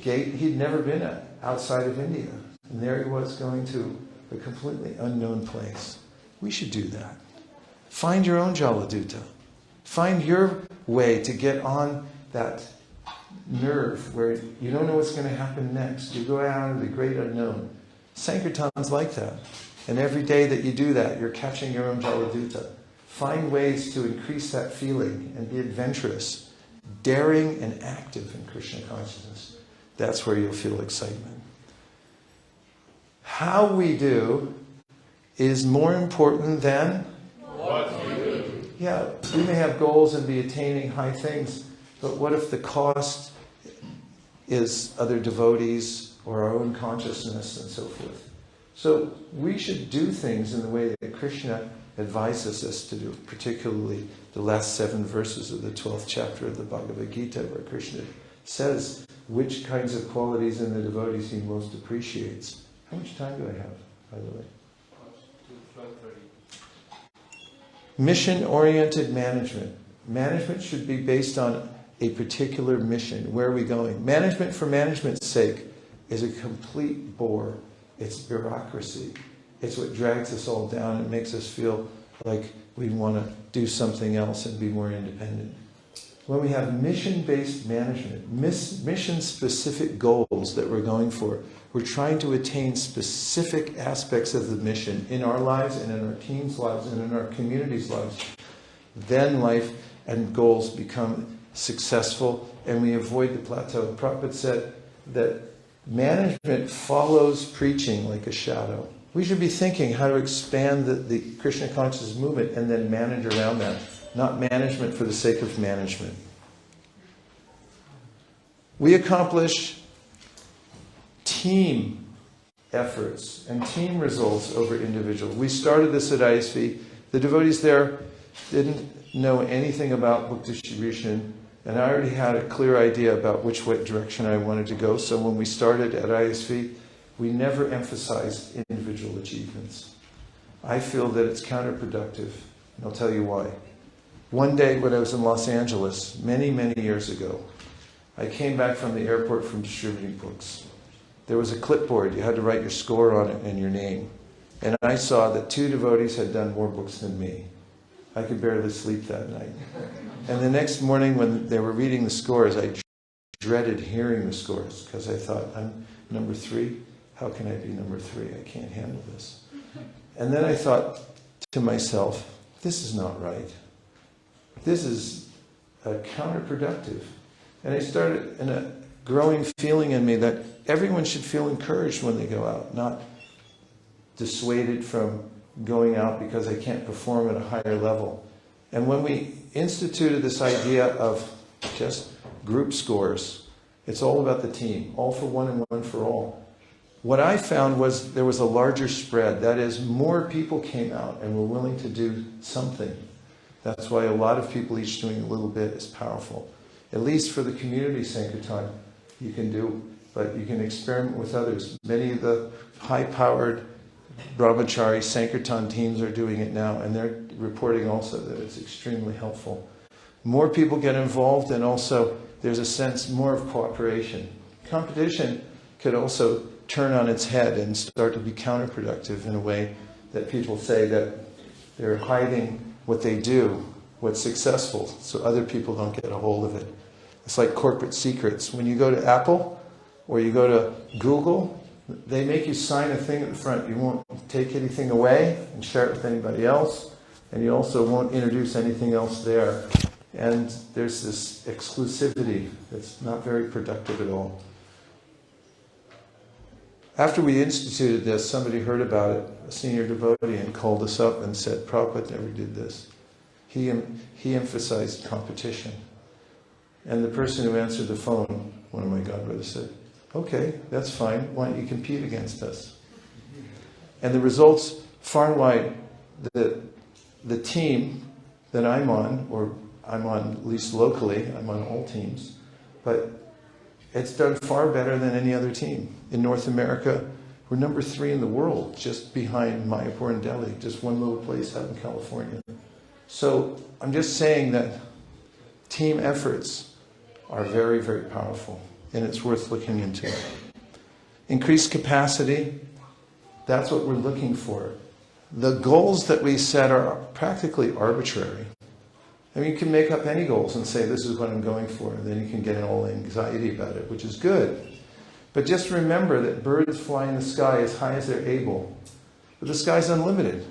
gate he'd never been at outside of India. And there he was going to a completely unknown place. We should do that. Find your own Jaladuta. Find your way to get on that nerve where you don't know what's going to happen next. You go out into the great unknown. Sankirtan's like that. And every day that you do that, you're catching your own Jaladuta. Find ways to increase that feeling and be adventurous, daring and active in Krishna consciousness. That's where you'll feel excitement. How we do is more important than what we do. Yeah, we may have goals and be attaining high things, but what if the cost is other devotees or our own consciousness and so forth? So we should do things in the way that Krishna advises us to do, particularly the last 7 verses of the 12th chapter of the Bhagavad Gita, where Krishna says which kinds of qualities in the devotees he most appreciates. How much time do I have, by the way? 12:30. Mission-oriented management. Management should be based on a particular mission. Where are we going? Management for management's sake is a complete bore. It's bureaucracy. It's what drags us all down and makes us feel like we want to do something else and be more independent. When we have mission-based management, mission-specific goals that we're going for, we're trying to attain specific aspects of the mission in our lives and in our teams' lives and in our communities' lives, then life and goals become successful and we avoid the plateau. Prabhupada said that management follows preaching like a shadow. We should be thinking how to expand the Krishna consciousness movement and then manage around that, not management for the sake of management. We accomplish team efforts and team results over individual. We started this at ISV. The devotees there didn't know anything about book distribution, and I already had a clear idea about which direction I wanted to go. So when we started at ISV, we never emphasized individual achievements. I feel that it's counterproductive, and I'll tell you why. One day when I was in Los Angeles, many, many years ago, I came back from the airport from distributing books. There was a clipboard. You had to write your score on it and your name. And I saw that 2 devotees had done more books than me. I could barely sleep that night. And the next morning when they were reading the scores, I dreaded hearing the scores because I thought, I'm number 3? How can I be number 3? I can't handle this. And then I thought to myself, this is not right. This is counterproductive. And I started in a growing feeling in me that everyone should feel encouraged when they go out, not dissuaded from going out because I can't perform at a higher level. And when we instituted this idea of just group scores It's all about the team. All for one and one for all. What I found was there was a larger spread. That is, more people came out and were willing to do something. That's why a lot of people each doing a little bit is powerful. At least for the community Sankirtan, you can do, but you can experiment with others. Many of the high-powered brahmachari Sankirtan teams are doing it now, and they're reporting also that it's extremely helpful. More people get involved, and also there's a sense more of cooperation. Competition could also turn on its head and start to be counterproductive in a way that people say that they're hiding what they do, what's successful, so other people don't get a hold of it. It's like corporate secrets. When you go to Apple or you go to Google, they make you sign a thing at the front. You won't take anything away and share it with anybody else, and you also won't introduce anything else there. And there's this exclusivity that's not very productive at all. After we instituted this, somebody heard about it, a senior devotee, and called us up and said, Prabhupada never did this. He emphasized competition. And the person who answered the phone, one of my godbrothers, said, okay, that's fine. Why don't you compete against us? And the results far and wide, the team that I'm on, or I'm on at least locally, I'm on all teams, but it's done far better than any other team. In North America, we're number 3 in the world, just behind Mayapur and Delhi, just one little place out in California. So I'm just saying that team efforts are very, very powerful, and it's worth looking into. Increased capacity, that's what we're looking for. The goals that we set are practically arbitrary. I mean, you can make up any goals and say, this is what I'm going for, and then you can get all anxiety about it, which is good. But just remember that birds fly in the sky as high as they're able. But the sky's unlimited.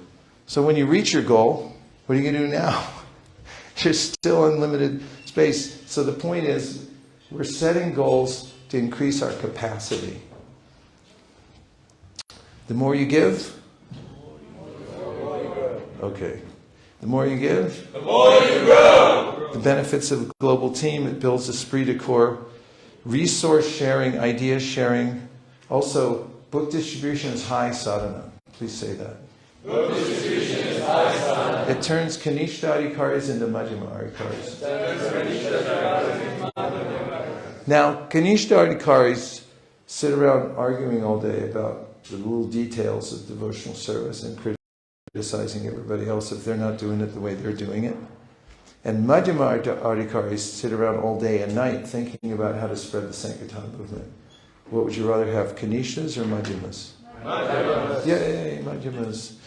So when you reach your goal, what are you going to do now? There's still unlimited space. So the point is, we're setting goals to increase our capacity. The more you give? Okay. The more you give? The more you grow! The benefits of a global team, it builds esprit de corps, resource sharing, idea sharing. Also, book distribution is high sadhana. Please say that. Book distribution is high sadhana. It turns Kanishta Adhikaris into Majjhima Adhikaris. Now, Kanishta Adhikaris sit around arguing all day about the little details of devotional service and criticizing everybody else if they're not doing it the way they're doing it. And Majjhima Adhikaris sit around all day and night thinking about how to spread the Sankirtan movement. What would you rather have, Kanishtas or Majjhimas? Majjhimas. Yay, Majjhimas.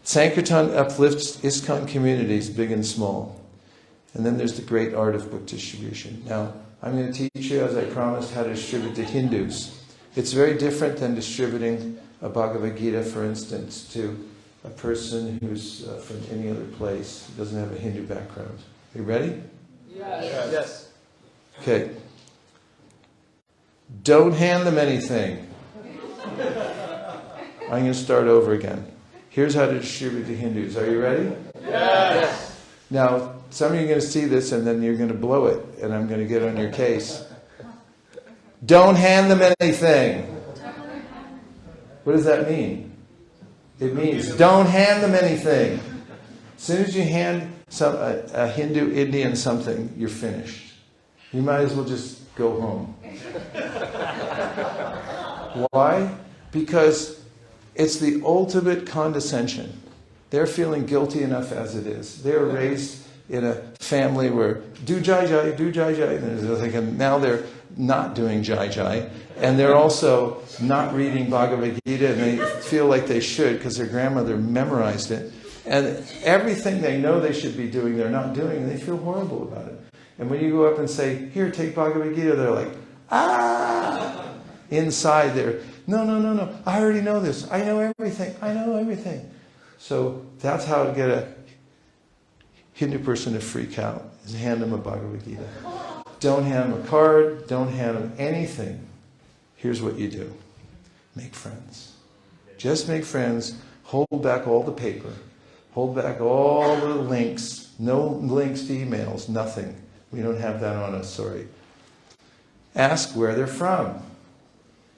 Sankirtan uplifts ISKCON communities, big and small. And then there's the great art of book distribution. Now, I'm going to teach you, as I promised, how to distribute to Hindus. It's very different than distributing a Bhagavad Gita, for instance, to a person who's from any other place, who doesn't have a Hindu background. Are you ready? Yes. Okay. Don't hand them anything. I'm going to start over again. Here's how to distribute to Hindus. Are you ready? Yes. Now, some of you are going to see this and then you're going to blow it, and I'm going to get on your case. Don't hand them anything. What does that mean? It means don't hand them anything. As soon as you hand a Hindu Indian something, you're finished. You might as well just go home. Why? Because it's the ultimate condescension. They're feeling guilty enough as it is. They're raised in a family where do jai jai, do jai jai. And now they're not doing jai jai. And they're also not reading Bhagavad Gita, and they feel like they should because their grandmother memorized it. And everything they know they should be doing, they're not doing, and they feel horrible about it. And when you go up and say, here, take Bhagavad Gita, they're like, ah! Inside they're, no, I already know this. I know everything. So that's how to get a Hindu person to freak out, is hand them a Bhagavad Gita. Don't hand them a card, don't hand them anything. Here's what you do. Make friends. Just make friends. Hold back all the paper. Hold back all the links. No links to emails. Nothing. We don't have that on us, sorry. Ask where they're from.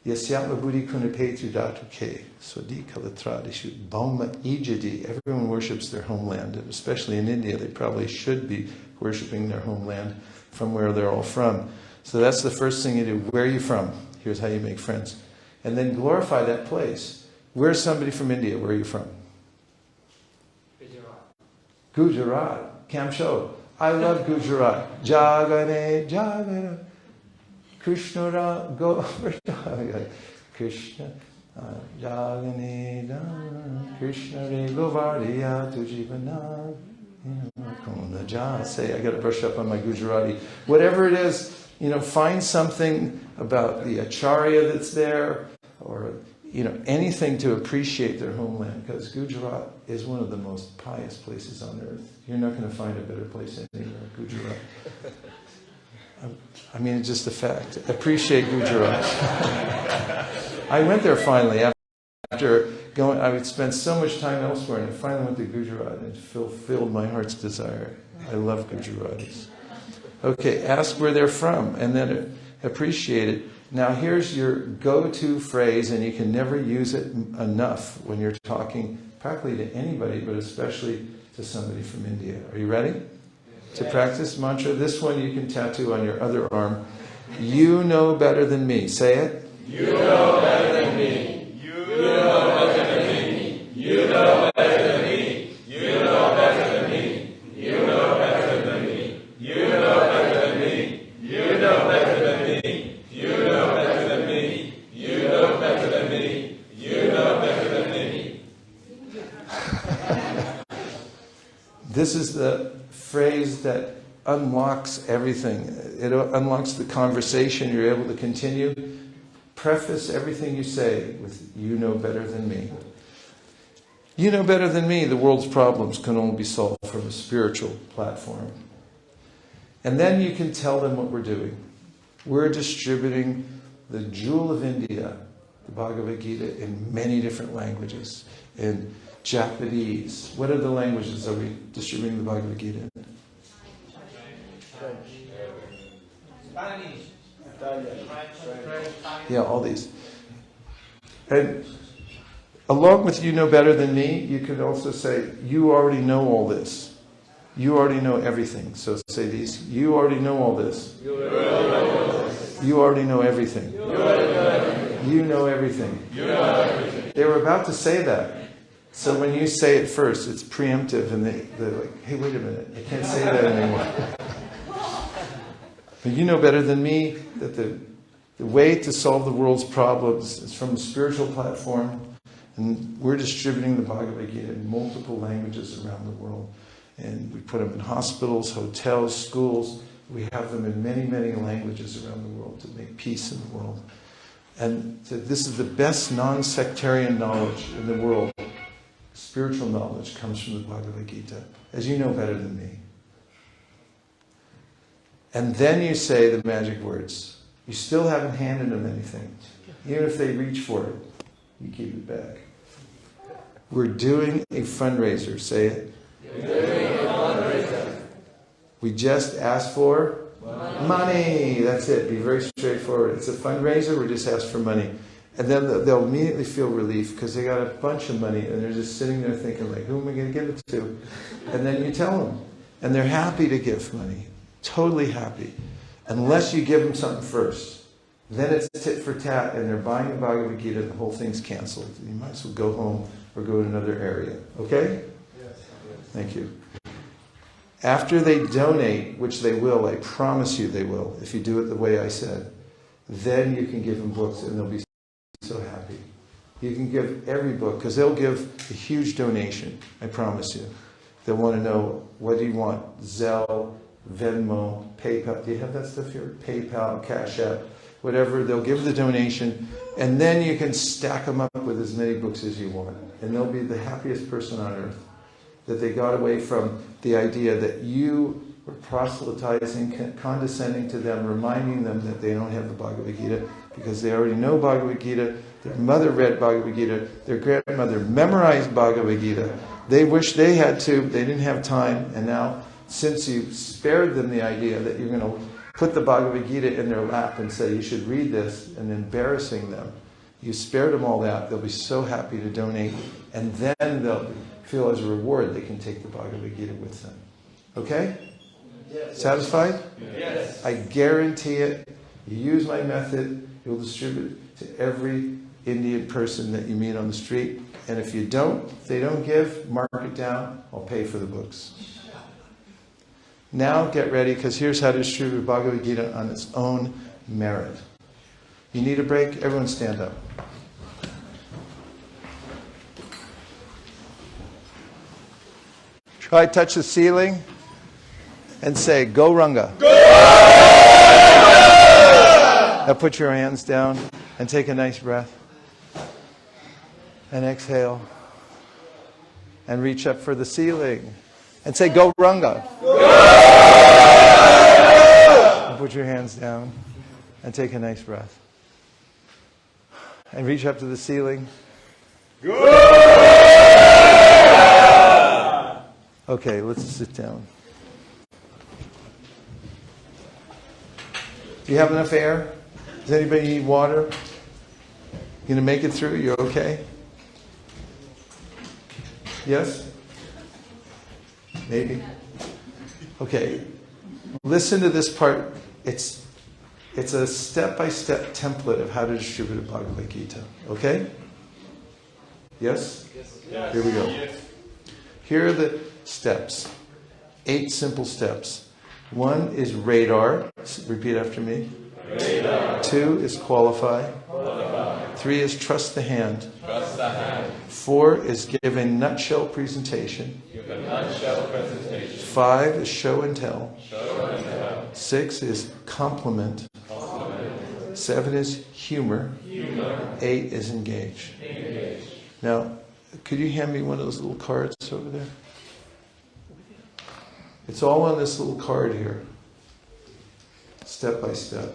Yasyatma buddhi kunapetu dhatuke swadi kalatradishu bhauma ijadi. Everyone worships their homeland, and especially in India, they probably should be worshipping their homeland from where they're all from. So that's the first thing you do. Where are you from? Here's how you make friends. And then glorify that place. Where's somebody from India? Where are you from? Gujarat. Kamsho. I love Gujarat. Jagane, Jagana. Krishna Govardhana. Krishna Jagane Krishna Re Govardhya Tujivana. Say, I got to brush up on my Gujarati. Whatever it is, find something about the Acharya that's there, or anything to appreciate their homeland, because Gujarat is one of the most pious places on earth. You're not going to find a better place anywhere, Gujarat. I mean, it's just a fact. Appreciate Gujarat. I went there finally after going. I would spend so much time elsewhere, and I finally went to Gujarat, and it fulfilled my heart's desire. I love Gujaratis. Okay, ask where they're from, and then appreciate it. Now, here's your go-to phrase, and you can never use it enough when you're talking practically to anybody, but especially to somebody from India. Are you ready? To practice mantra, this one you can tattoo on your other arm. You know better than me. Say it. You know better than me. You know better than me. You know better than me. You know better than me. You know better than me. You know better than me. You know better than me. You know better than me. You know better than me. You know better than me. This is the phrase that unlocks everything. It unlocks the conversation. You're able to continue. Preface everything you say with, you know better than me. You know better than me, the world's problems can only be solved from a spiritual platform. And then you can tell them what we're doing. We're distributing the jewel of India, the Bhagavad Gita, in many different languages. In Japanese. What other languages are we distributing the Bhagavad Gita in? Yeah, all these. And along with you know better than me, you could also say, you already know all this. You already know everything. So say these. You already know all this. You already know everything. You know everything. They were about to say that. So when you say it first, it's preemptive, and they're like, hey, wait a minute, I can't say that anymore. But you know better than me that the way to solve the world's problems is from a spiritual platform, and we're distributing the Bhagavad Gita in multiple languages around the world. And we put them in hospitals, hotels, schools. We have them in many, many languages around the world to make peace in the world. And this is the best non-sectarian knowledge in the world. Spiritual knowledge comes from the Bhagavad Gita, as you know better than me. And then you say the magic words. You still haven't handed them anything. Even if they reach for it, you keep it back. We're doing a fundraiser. Say it. We're doing a fundraiser. We just asked for money. That's it. Be very straightforward. It's a fundraiser. We just asked for money. And then they'll immediately feel relief because they got a bunch of money and they're just sitting there thinking, like, who am I going to give it to? And then you tell them. And they're happy to give money. Totally happy. Unless you give them something first. Then it's tit for tat and they're buying the Bhagavad Gita and the whole thing's canceled. You might as well go home or go to another area. Okay? Yes. Thank you. After they donate, which they will, I promise you they will, if you do it the way I said, then you can give them books and they'll be so happy. You can give every book, because they'll give a huge donation, I promise you. They'll want to know, what do you want? Zelle, Venmo, PayPal. Do you have that stuff here? PayPal, Cash App, whatever. They'll give the donation, and then you can stack them up with as many books as you want. And they'll be the happiest person on earth. That they got away from the idea that you were proselytizing, condescending to them, reminding them that they don't have the Bhagavad Gita, because they already know Bhagavad Gita. Their mother read Bhagavad Gita. Their grandmother memorized Bhagavad Gita. They wish they had to. They didn't have time. And now, since you spared them the idea that you're going to put the Bhagavad Gita in their lap and say, you should read this, and embarrassing them. You spared them all that. They'll be so happy to donate. And then they'll feel as a reward they can take the Bhagavad Gita with them. Okay? Yes. Satisfied? Yes. I guarantee it. You use my method, you'll distribute it to every Indian person that you meet on the street. And if you don't, if they don't give, mark it down. I'll pay for the books. Now get ready, because here's how to distribute Bhagavad Gita on its own merit. You need a break? Everyone stand up. Try touch the ceiling and say, Go Ranga. Go! Now put your hands down and take a nice breath. And exhale. And reach up for the ceiling. And say, Go Ranga. Go! And put your hands down and take a nice breath. And reach up to the ceiling. Okay, let's sit down. Do you have enough air? Does anybody need water? You gonna make it through? You're okay? Yes? Maybe? Okay. Listen to this part. It's a step-by-step template of how to distribute a Bhagavad Gita. Okay? Yes? Yes. Here we go. Yes. Here are the steps. 8 simple steps. 1 is radar. Repeat after me. Radar. 2 is qualify. Qualify. 3 is trust the hand. Trust the hand. 4 is give a nutshell presentation. Give a nutshell presentation. 5 is show and tell. Show and tell. 6 is compliment. 7 is humor. Humor. 8 is engage. Engage. Now, could you hand me one of those little cards over there? It's all on this little card here. Step by step.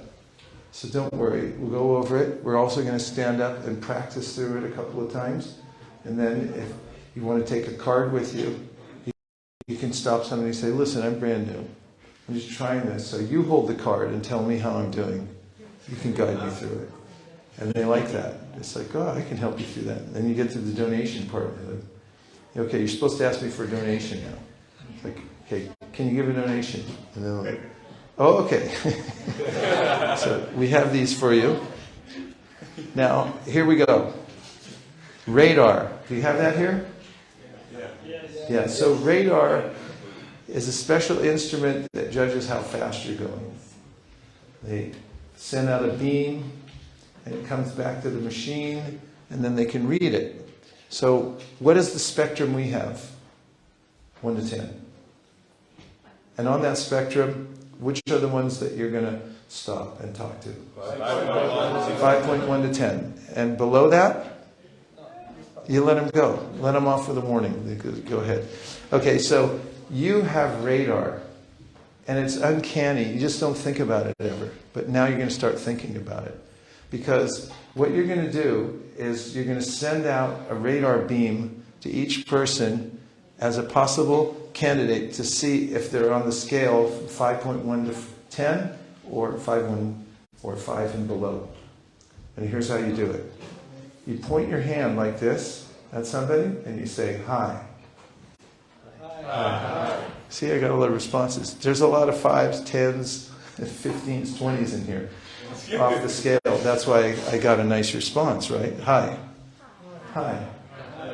So don't worry, we'll go over it. We're also going to stand up and practice through it a couple of times. And then if you want to take a card with you, you can stop somebody and say, listen, I'm brand new. I'm just trying this. So you hold the card and tell me how I'm doing. You can guide me through it. And they like that. It's like, oh, I can help you through that. And then you get to the donation part. Okay, you're supposed to ask me for a donation now. It's like, okay, can you give a donation? And then like, oh, okay. So we have these for you. Now, here we go. Radar. Do you have that here? Yeah, so radar is a special instrument that judges how fast you're going. They send out a beam, and it comes back to the machine, and then they can read it. So what is the spectrum we have? 1 to 10. And on that spectrum, which are the ones that you're going to stop and talk to? 5.1 to 10. And below that, you let them go. Let them off for the morning. Go ahead. Okay, so you have radar, and it's uncanny. You just don't think about it ever. But now you're going to start thinking about it. Because what you're going to do is you're going to send out a radar beam to each person as a possible candidate to see if they're on the scale from 5.1 to 10 or 5.1 or 5 and below. And here's how you do it. You point your hand like this at somebody and you say, hi. Hi. See, I got a lot of responses. There's a lot of 5s, 10s, 15s, 20s in here. Off the scale. That's why I got a nice response, right? Hi. Hi.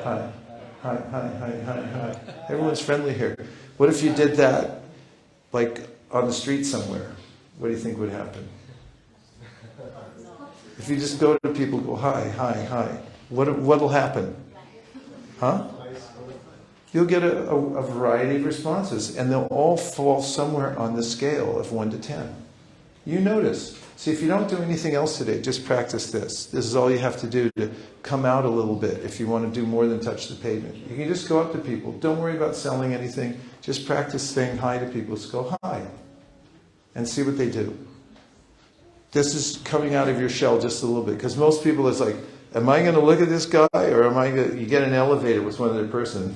Hi. Hi, hi, hi, hi, hi. Everyone's friendly here. What if you did that, like, on the street somewhere? What do you think would happen? If you just go to people, go, hi, hi, hi. What'll happen? Huh? You'll get a variety of responses, and they'll all fall somewhere on the scale of 1 to 10. You notice. See, if you don't do anything else today, just practice this. This is all you have to do to come out a little bit if you want to do more than touch the pavement. You can just go up to people. Don't worry about selling anything. Just practice saying hi to people. Just go hi and see what they do. This is coming out of your shell just a little bit, because most people is like, am I going to look at this guy, or am I going to, you get an elevator with one other person.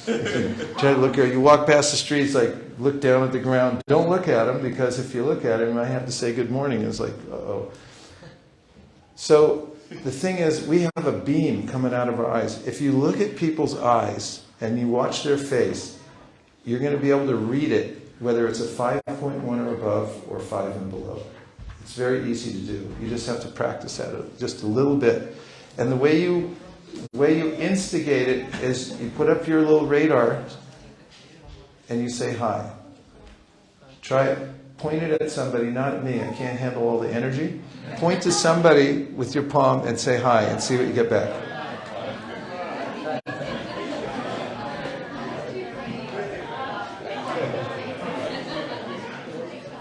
Try to look at. You walk past the streets, like look down at the ground. Don't look at him, because if you look at him, you might have to say good morning. It's like, uh-oh. So the thing is, we have a beam coming out of our eyes. If you look at people's eyes and you watch their face, you're going to be able to read it, whether it's a 5.1 or above or 5 and below. It's very easy to do. You just have to practice at it just a little bit. And the way you instigate it is you put up your little radar and you say hi. Try it. Point it at somebody, not at me. I can't handle all the energy. Point to somebody with your palm and say hi and see what you get back.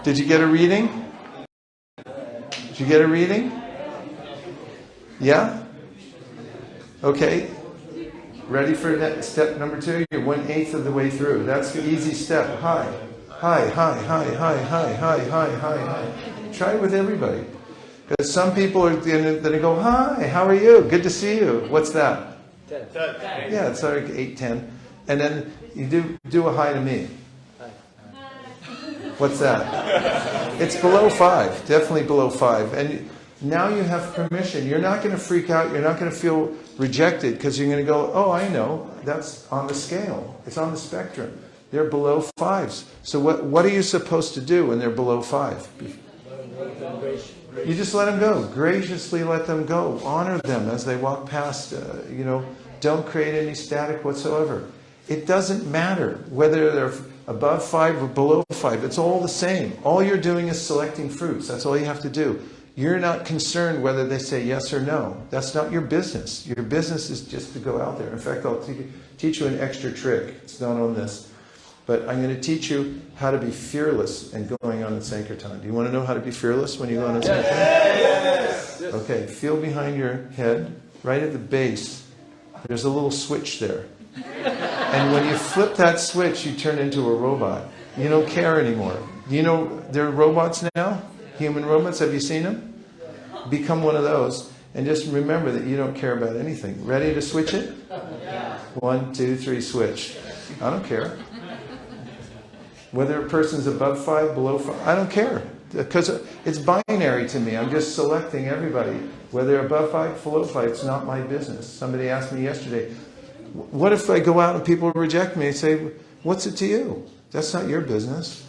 Did you get a reading? Did you get a reading? Yeah? Okay. Ready for step number 2? You're 1/8 of the way through. That's the easy step. Hi. Hi, hi, hi, hi, hi, hi, hi, hi, hi. Try it with everybody. Because some people are going to go, hi, how are you? Good to see you. What's that? 10. Yeah, it's like 8, 10. And then you do a hi to me. What's that? It's below 5. Definitely below 5. And now you have permission. You're not going to freak out. You're not going to feel rejected, because you're going to go, oh, I know. That's on the scale. It's on the spectrum. They're below 5s. So what are you supposed to do when they're below 5? You just let them go. Graciously let them go. Honor them as they walk past. Don't create any static whatsoever. It doesn't matter whether they're above 5 or below 5. It's all the same. All you're doing is selecting fruits. That's all you have to do. You're not concerned whether they say yes or no. That's not your business. Your business is just to go out there. In fact, I'll teach you an extra trick. It's not on this. But I'm going to teach you how to be fearless and going on Sankirtan. Do you want to know how to be fearless when you go on Sankirtan? Yes. Okay, feel behind your head, right at the base. There's a little switch there. And when you flip that switch, you turn into a robot. You don't care anymore. You know there are robots now? Human robots, have you seen them? Become one of those. And just remember that you don't care about anything. Ready to switch it? 1, 2, 3, switch. I don't care. Whether a person's above 5, below 5, I don't care. Because it's binary to me. I'm just selecting everybody. Whether they're above 5, below 5, it's not my business. Somebody asked me yesterday, what if I go out and people reject me and say, what's it to you? That's not your business.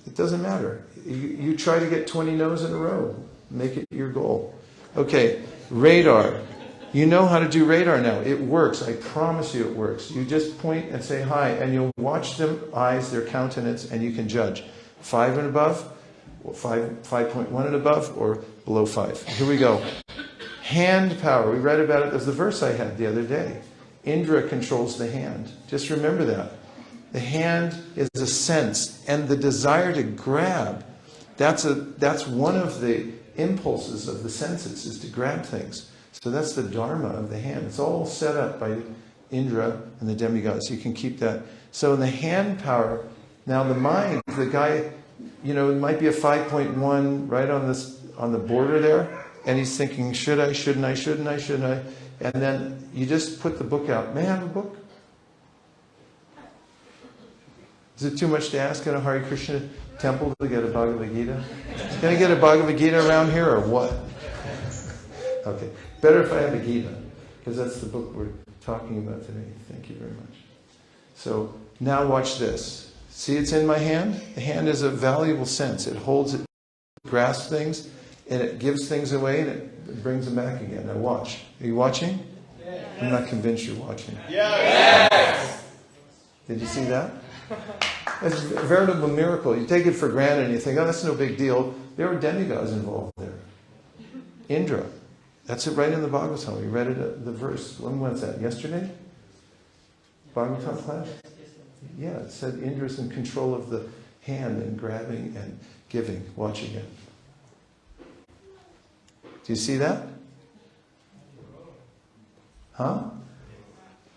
It doesn't matter. You try to get 20 no's in a row. Make it your goal. Okay, radar. You know how to do radar now. It works. I promise you it works. You just point and say hi, and you'll watch them eyes, their countenance, and you can judge. 5 and above, or 5.1 and above, or below 5. Here we go. Hand power. We read about it. There's the verse I had the other day. Indra controls the hand. Just remember that. The hand is a sense, and the desire to grab, that's one of the impulses of the senses, is to grab things. So that's the dharma of the hand. It's all set up by Indra and the demigods. You can keep that. So in the hand power, now the mind, the guy, it might be a 5.1 right on the border there, and he's thinking, should I, shouldn't I, shouldn't I, shouldn't I? And then you just put the book out. May I have a book? Is it too much to ask in a Hare Krishna temple to get a Bhagavad Gita? Can I get a Bhagavad Gita around here or what? Okay. Better if I have a Gita, because that's the book we're talking about today. Thank you very much. So now watch this. See, it's in my hand? The hand is a valuable sense. It holds it, grasps things, and it gives things away, and it brings them back again. Now watch. Are you watching? Yes. I'm not convinced you're watching. Yes. Did you see that? It's a veritable miracle. You take it for granted and you think, oh, that's no big deal. There were demigods involved there. Indra. That's it right in the Bhagavatam. We read it, the verse. When was that? Yesterday? Bhagavatam class? Yeah, it said Indra's in control of the hand and grabbing and giving. Watch again. Do you see that? Huh?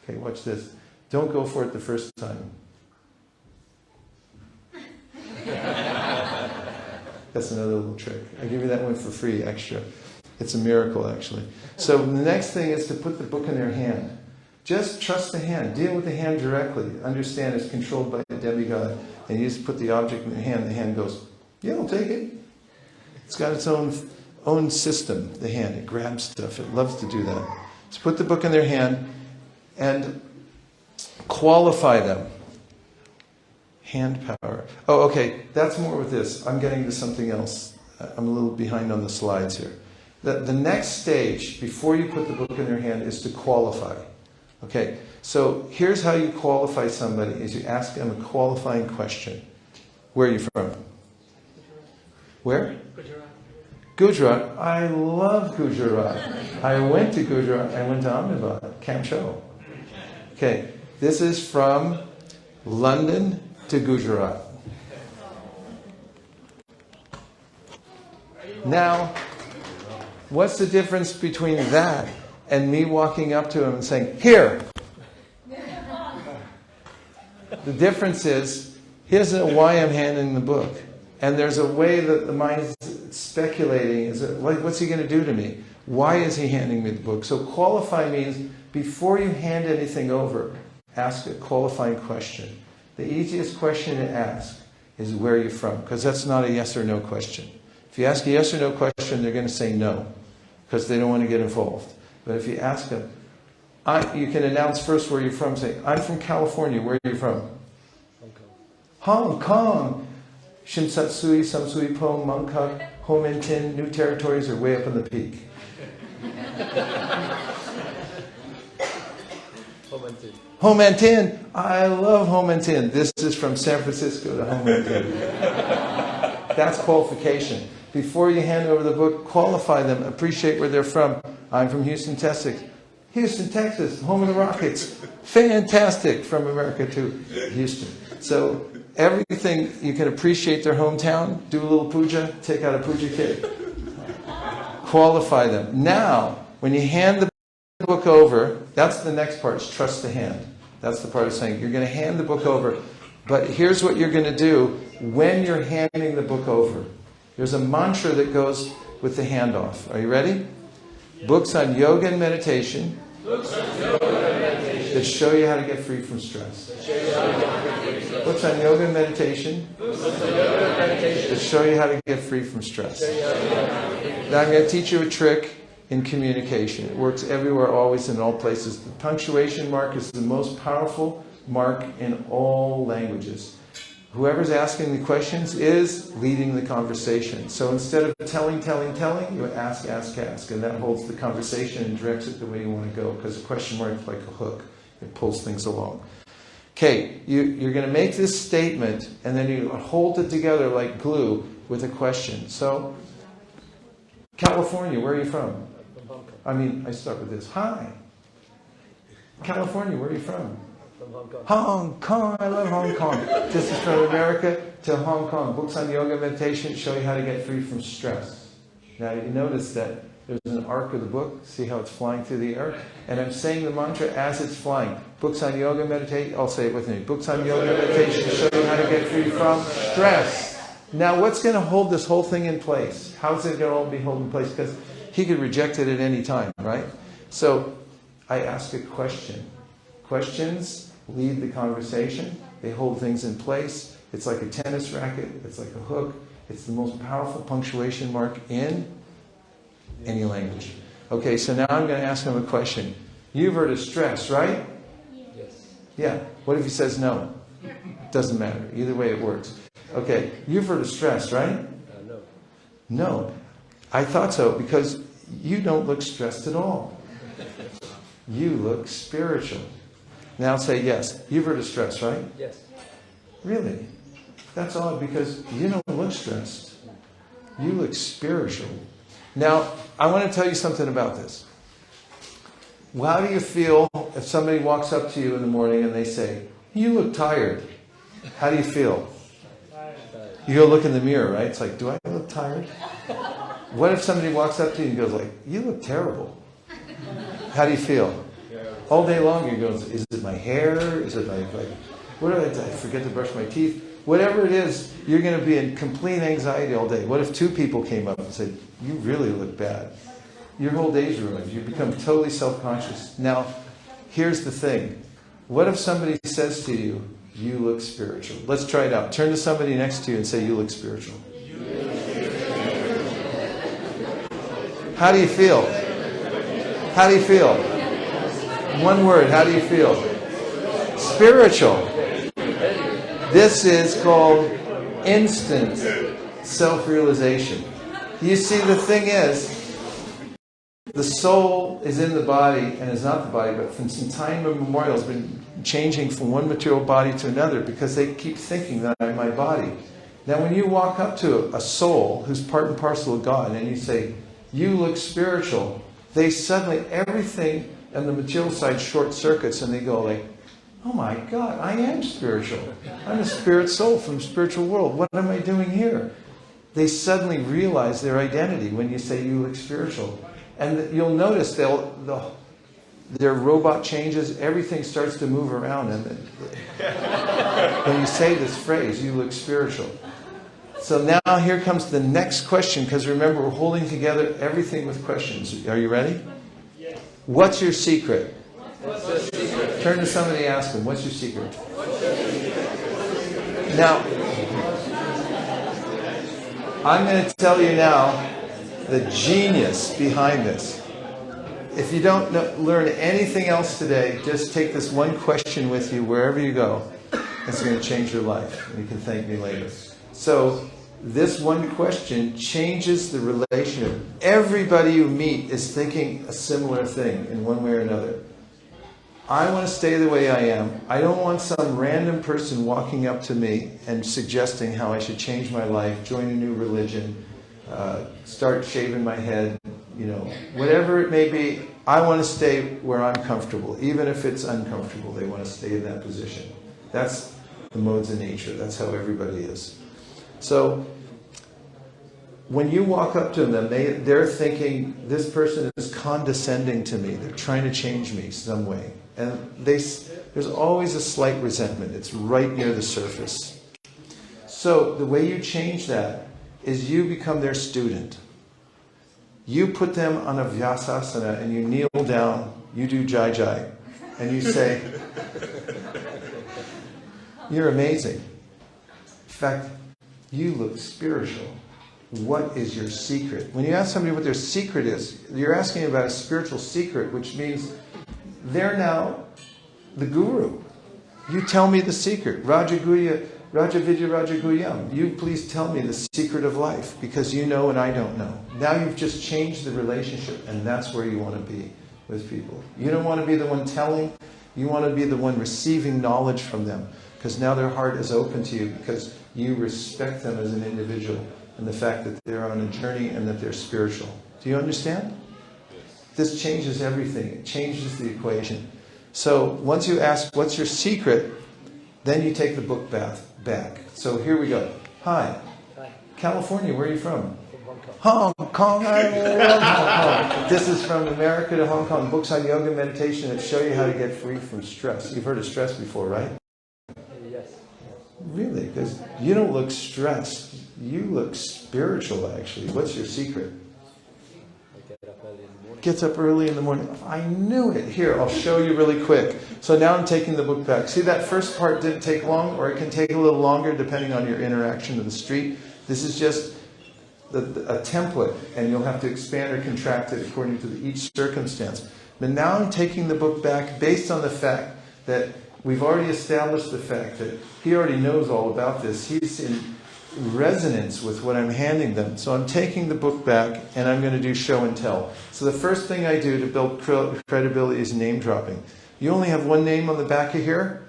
Okay, watch this. Don't go for it the first time. That's another little trick. I give you that one for free, extra. It's a miracle, actually. So the next thing is to put the book in their hand. Just trust the hand. Deal with the hand directly. Understand it's controlled by the demigod. And you just put the object in the hand goes, yeah, I'll take it. It's got its own system, the hand. It grabs stuff. It loves to do that. So put the book in their hand and qualify them. Hand power. Oh, okay. That's more with this. I'm getting to something else. I'm a little behind on the slides here. The next stage, before you put the book in their hand, is to qualify. Okay, so here's how you qualify somebody, is you ask them a qualifying question. Where are you from? Where? Gujarat. Gujarat. I love Gujarat. I went to Gujarat. I went to Ahmedabad, Camp Show. Okay, this is from London to Gujarat. Now, what's the difference between that and me walking up to him and saying, here? The difference is, he doesn't know why I'm handing the book. And there's a way that the mind is speculating. Is it, like, what's he going to do to me? Why is he handing me the book? So qualify means, before you hand anything over, ask a qualifying question. The easiest question to ask is, where are you from? Because that's not a yes or no question. If you ask a yes or no question, they're going to say no, because they don't want to get involved. But if you ask them, you can announce first where you're from. Say, I'm from California. Where are you from? Hong Kong. Shimsatsui, Samsui Po, Mongkok, Homentin, New Territories are way up on the peak. Homentin. I love Homentin. This is from San Francisco to Homentin. That's qualification. Before you hand over the book, qualify them, appreciate where they're from. I'm from Houston, Texas. Houston, Texas, home of the Rockets. Fantastic, from America to Houston. So everything, you can appreciate their hometown, do a little puja, take out a puja kit. Qualify them. Now, when you hand the book over, that's the next part, is trust the hand. That's the part of saying, you're going to hand the book over, but here's what you're going to do when you're handing the book over. There's a mantra that goes with the handoff. Are you ready? Books on yoga and meditation that show you how to get free from stress. Books on yoga and meditation that show you how to get free from stress. Now I'm going to teach you a trick in communication. It works everywhere, always, in all places. The punctuation mark is the most powerful mark in all languages. Whoever's asking the questions is leading the conversation. So instead of telling, you ask. And that holds the conversation and directs it the way you want to go. Because a question mark is like a hook. It pulls things along. Okay, you're going to make this statement and then you hold it together like glue with a question. So, California, where are you from? I start with this. Hi. California, where are you from? From Hong Kong. Hong Kong, I love Hong Kong. This is from America to Hong Kong. Books on yoga and meditation show you how to get free from stress. Now you notice that there's an arc of the book. See how it's flying through the air? And I'm saying the mantra as it's flying. Books on yoga and meditation, I'll say it with me. Books on yoga and meditation show you how to get free from stress. Now what's going to hold this whole thing in place? How's it going to all be held in place? Because he could reject it at any time, right? So I ask a question. Questions lead the conversation. They hold things in place. It's like a tennis racket. It's like a hook. It's the most powerful punctuation mark in any language. Okay, so now I'm going to ask him a question. You've heard of stress, right? Yes. Yeah. What if he says no? Doesn't matter. Either way it works. Okay, you've heard of stress, right? No. No. I thought so, because you don't look stressed at all. You look spiritual. Now say yes. You've heard of stress, right? Yes. Really? That's odd, because you don't look stressed. You look spiritual. Now, I want to tell you something about this. How do you feel if somebody walks up to you in the morning and they say, you look tired? How do you feel? You go look in the mirror, right? It's like, do I look tired? What if somebody walks up to you and goes like, you look terrible? How do you feel? All day long you go, is it my hair? Is it like what did I do? I forget to brush my teeth? Whatever it is, you're going to be in complete anxiety all day. What if two people came up and said, you really look bad? Your whole day's ruined. You become totally self-conscious. Now, here's the thing. What if somebody says to you, you look spiritual? Let's try it out. Turn to somebody next to you and say, you look spiritual. How do you feel? How do you feel? One word, how do you feel? Spiritual. This is called instant self-realization. You see, the thing is, the soul is in the body and is not the body, but from some time immemorial has been changing from one material body to another because they keep thinking that I'm my body. Now when you walk up to a soul who's part and parcel of God and you say, you look spiritual, they suddenly, everything on the material side short circuits and they go like, oh my God, I am spiritual. I'm a spirit soul from the spiritual world. What am I doing here? They suddenly realize their identity when you say you look spiritual. And you'll notice their robot changes, everything starts to move around. And when you say this phrase, you look spiritual. So now here comes the next question, because remember, we're holding together everything with questions. Are you ready? Yes. What's your secret? What's the secret? Turn to somebody and ask them, what's your secret? Now, I'm going to tell you now the genius behind this. If you don't learn anything else today, just take this one question with you wherever you go. It's going to change your life. And you can thank me later. So, this one question changes the relationship. Everybody you meet is thinking a similar thing in one way or another. I want to stay the way I am. I don't want some random person walking up to me and suggesting how I should change my life, join a new religion, start shaving my head, whatever it may be. I want to stay where I'm comfortable. Even if it's uncomfortable, they want to stay in that position. That's the modes of nature. That's how everybody is. So, when you walk up to them, they're thinking, this person is condescending to me. They're trying to change me some way. And there's always a slight resentment. It's right near the surface. So the way you change that is you become their student. You put them on a Vaisesika and you kneel down, you do Jai Jai, and you say, you're amazing. In fact, you look spiritual. What is your secret? When you ask somebody what their secret is, you're asking about a spiritual secret, which means they're now the guru. You tell me the secret. Raja Vidya Raja Guyam. You please tell me the secret of life, because you know and I don't know. Now you've just changed the relationship, and that's where you want to be with people. You don't want to be the one telling, you want to be the one receiving knowledge from them, because now their heart is open to you, because you respect them as an individual and the fact that they're on a journey and that they're spiritual. Do you understand? This changes everything. It changes the equation. So once you ask, what's your secret? Then you take the book back. So here we go. Hi. Hi. California, where are you from? From Hong Kong. Hong Kong. I love Hong Kong. This is from America to Hong Kong. Books on yoga meditation that show you how to get free from stress. You've heard of stress before, right? Yes. Really? Because you don't look stressed. You look spiritual, actually. What's your secret? I get up early in the morning. Gets up early in the morning. I knew it. Here, I'll show you really quick. So now I'm taking the book back. See, that first part didn't take long, or it can take a little longer depending on your interaction in the street. This is just a template, and you'll have to expand or contract it according to each circumstance. But now I'm taking the book back based on the fact that we've already established the fact that he already knows all about this. He's in resonance with what I'm handing them. So I'm taking the book back and I'm going to do show and tell. So the first thing I do to build credibility is name dropping. You only have one name on the back of here,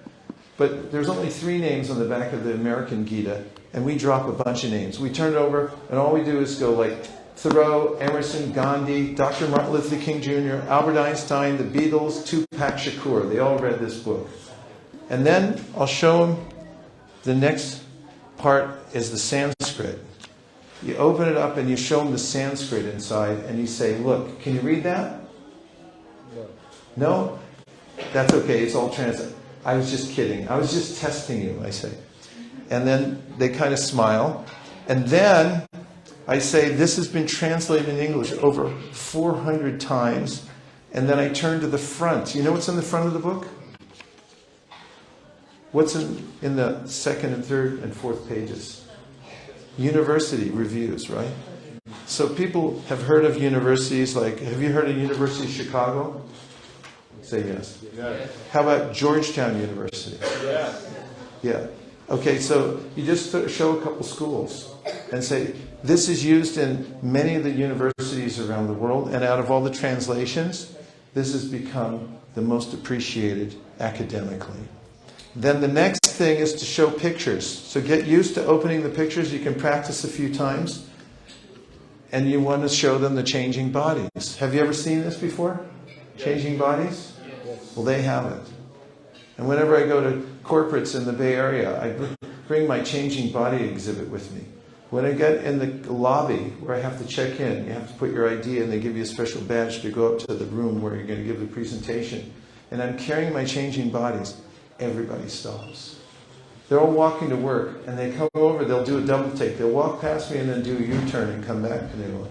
but there's only 3 names on the back of the American Gita, and we drop a bunch of names. We turn it over and all we do is go like Thoreau, Emerson, Gandhi, Dr. Martin Luther King Jr., Albert Einstein, the Beatles, Tupac Shakur. They all read this book. And then I'll show them the next part is the Sanskrit. You open it up and you show them the Sanskrit inside and you say, look, can you read that? No. No? That's okay, it's all translated. I was just kidding. I was just testing you, I say. And then they kind of smile. And then I say, this has been translated in English over 400 times. And then I turn to the front. You know what's in the front of the book? What's in the second and third and fourth pages? University reviews, right? So people have heard of universities like, have you heard of University of Chicago? Say yes. Yes. How about Georgetown University? Yes. Yeah. Okay, so you just show a couple schools and say, this is used in many of the universities around the world, and out of all the translations, this has become the most appreciated academically. Then the next thing is to show pictures. So get used to opening the pictures. You can practice a few times. And you want to show them the changing bodies. Have you ever seen this before? Changing bodies? Well, they haven't. And whenever I go to corporates in the Bay Area, I bring my changing body exhibit with me. When I get in the lobby where I have to check in, you have to put your ID and they give you a special badge to go up to the room where you're going to give the presentation. And I'm carrying my changing bodies. Everybody stops. They're all walking to work and they come over, they'll do a double take. They'll walk past me and then do a U-turn and come back and they go,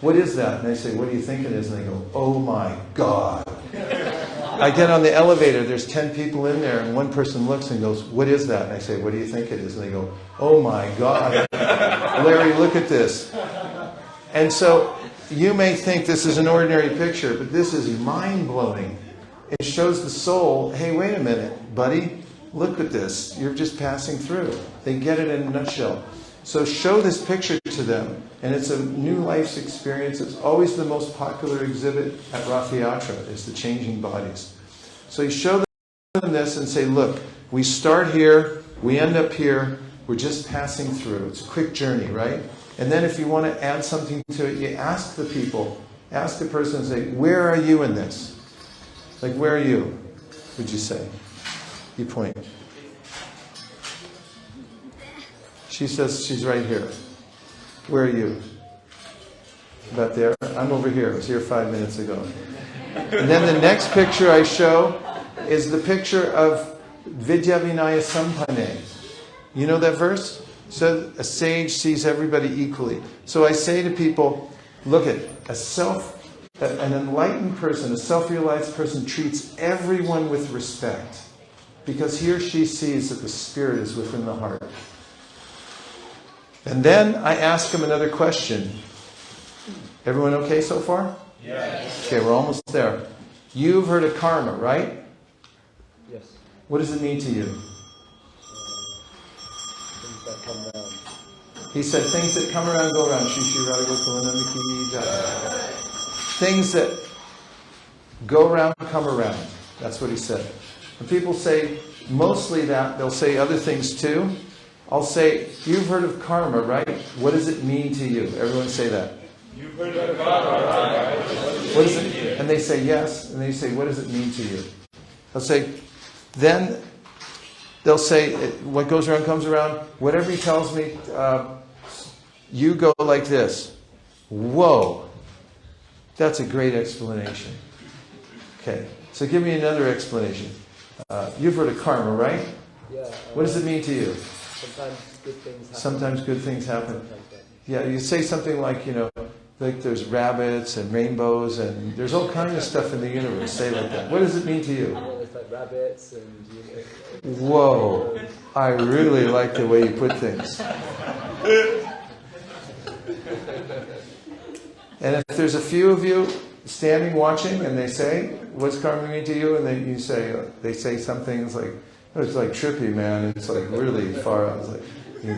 what is that? And I say, what do you think it is? And they go, oh my God. I get on the elevator, there's 10 people in there, and one person looks and goes, what is that? And I say, what do you think it is? And they go, oh my God. Larry, look at this. And so you may think this is an ordinary picture, but this is mind-blowing. It shows the soul, hey, wait a minute, buddy, look at this. You're just passing through. They get it in a nutshell. So show this picture to them, and it's a new life's experience. It's always the most popular exhibit at Rath Yatra, is the changing bodies. So you show them this and say, look, we start here, we end up here, we're just passing through. It's a quick journey, right? And then if you want to add something to it, you ask the people, ask the person and say, where are you in this? Like, where are you, would you say? You point. She says she's right here. Where are you? About there? I'm over here. I was here 5 minutes ago. And then the next picture I show is the picture of Vidya Vinaya Sampanne. You know that verse? So a sage sees everybody equally. So I say to people, look at an enlightened person, a self-realized person treats everyone with respect because he or she sees that the spirit is within the heart. And then I ask them another question. Everyone okay so far? Yes. Okay, we're almost there. You've heard of karma, right? Yes. What does it mean to you? Things that come round. He said, things that come around go around. Shri Shri Radha Gokulananda Ki Jai. Things that go around, come around. That's what he said. And people say, mostly that, they'll say other things too. I'll say, you've heard of karma, right? What does it mean to you? Everyone say that. You've heard of karma, right? What is it? And they say yes. And they say, what does it mean to you? I'll say, then they'll say, what goes around comes around. Whatever he tells me, you go like this. Whoa. That's a great explanation. Okay. So give me another explanation. You've heard of karma, right? Yeah. What does it mean to you? Sometimes good things happen. Sometimes good things happen. Sometimes bad. Yeah, you say something like, like there's rabbits and rainbows and there's all kinds of stuff in the universe. Say like that. What does it mean to you? Well, it's like rabbits and... Whoa, I really like the way you put things. And if there's a few of you standing watching and they say, what's karma mean to you? And then you say, they say something, it's like, oh, it's like trippy, man. It's like really far out. It's like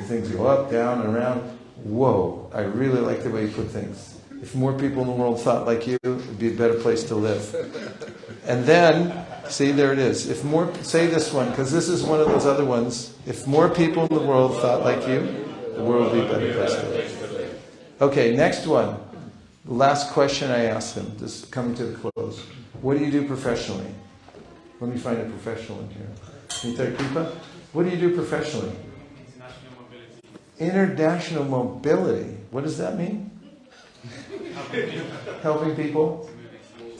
things go up, down, and around. Whoa, I really like the way you put things. If more people in the world thought like you, it would be a better place to live. And then, see, there it is. If more, say this one, because this is one of those other ones. If more people in the world thought like you, the world would be a better place to live. Okay, next one. The last question I asked them, just coming to the close. What do you do professionally? Let me find a professional in here. Nita Kripa? What do you do professionally? International mobility. International mobility. What does that mean? Helping people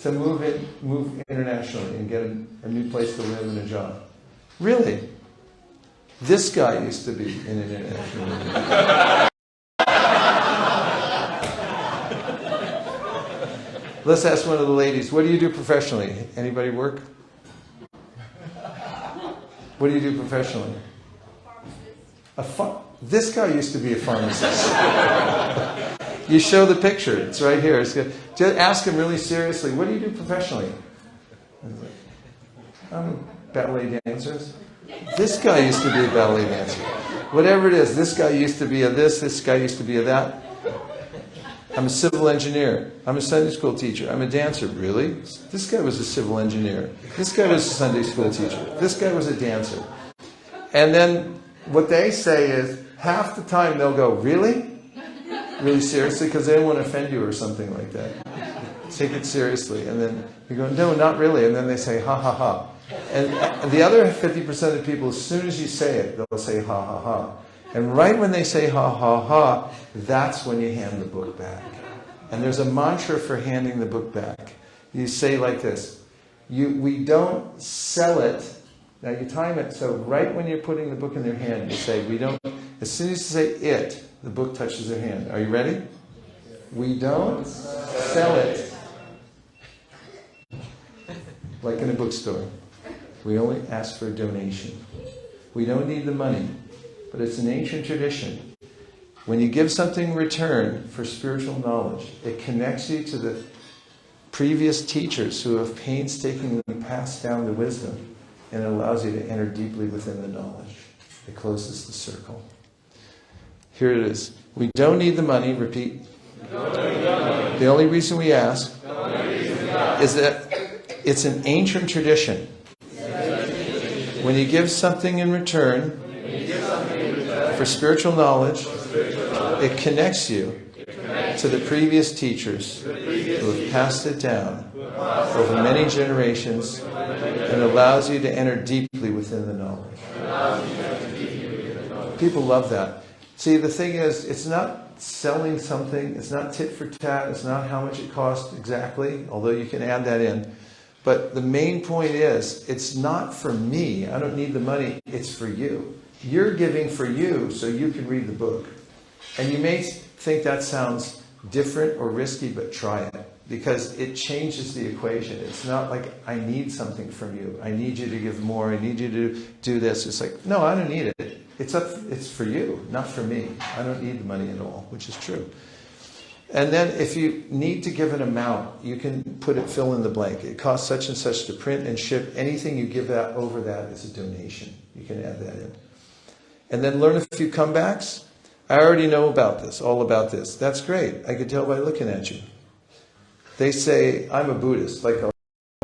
to move internationally and get a new place to live and a job. Really? This guy used to be in an international mobility. Let's ask one of the ladies, what do you do professionally? Anybody work? What do you do professionally? This guy used to be a pharmacist. You show the picture. It's right here. It's good. Just ask him really seriously, what do you do professionally? I'm a ballet dancer. This guy used to be a ballet dancer. Whatever it is, this guy used to be a this guy used to be a that. I'm a civil engineer. I'm a Sunday school teacher. I'm a dancer. Really? This guy was a civil engineer. This guy was a Sunday school teacher. This guy was a dancer. And then what they say is, half the time they'll go, really? Really seriously? Because they don't want to offend you or something like that. Take it seriously. And then you go, no, not really. And then they say, ha, ha, ha. And the other 50% of people, as soon as you say it, they'll say, ha, ha, ha. And right when they say, ha, ha, ha, that's when you hand the book back. And there's a mantra for handing the book back. You say like this, we don't sell it. Now you time it, so right when you're putting the book in their hand, you say, we don't, as soon as you say it, the book touches their hand. Are you ready? We don't sell it. Like in a bookstore. We only ask for a donation. We don't need the money, but it's an ancient tradition. When you give something in return for spiritual knowledge, it connects you to the previous teachers who have painstakingly passed down the wisdom, and it allows you to enter deeply within the knowledge. It closes the circle. Here it is. We don't need the money. Repeat. The only reason we ask is that it's an ancient tradition. When you give something in return for spiritual knowledge, it connects you to the previous teachers who have passed it down over many generations and allows you to enter deeply within the knowledge. People love that. See, the thing is, it's not selling something, it's not tit for tat, it's not how much it costs exactly, although you can add that in. But the main point is, it's not for me. I don't need the money. It's for you. You're giving for you so you can read the book. And you may think that sounds different or risky, but try it. Because it changes the equation. It's not like, I need something from you. I need you to give more. I need you to do this. It's like, no, I don't need it. It's for you, not for me. I don't need the money at all, which is true. And then if you need to give an amount, you can fill in the blank. It costs such and such to print and ship. Anything you give that over that is a donation. You can add that in. And then learn a few comebacks. I already know about this, all about this. That's great. I could tell by looking at you. They say, I'm a Buddhist. Like I'll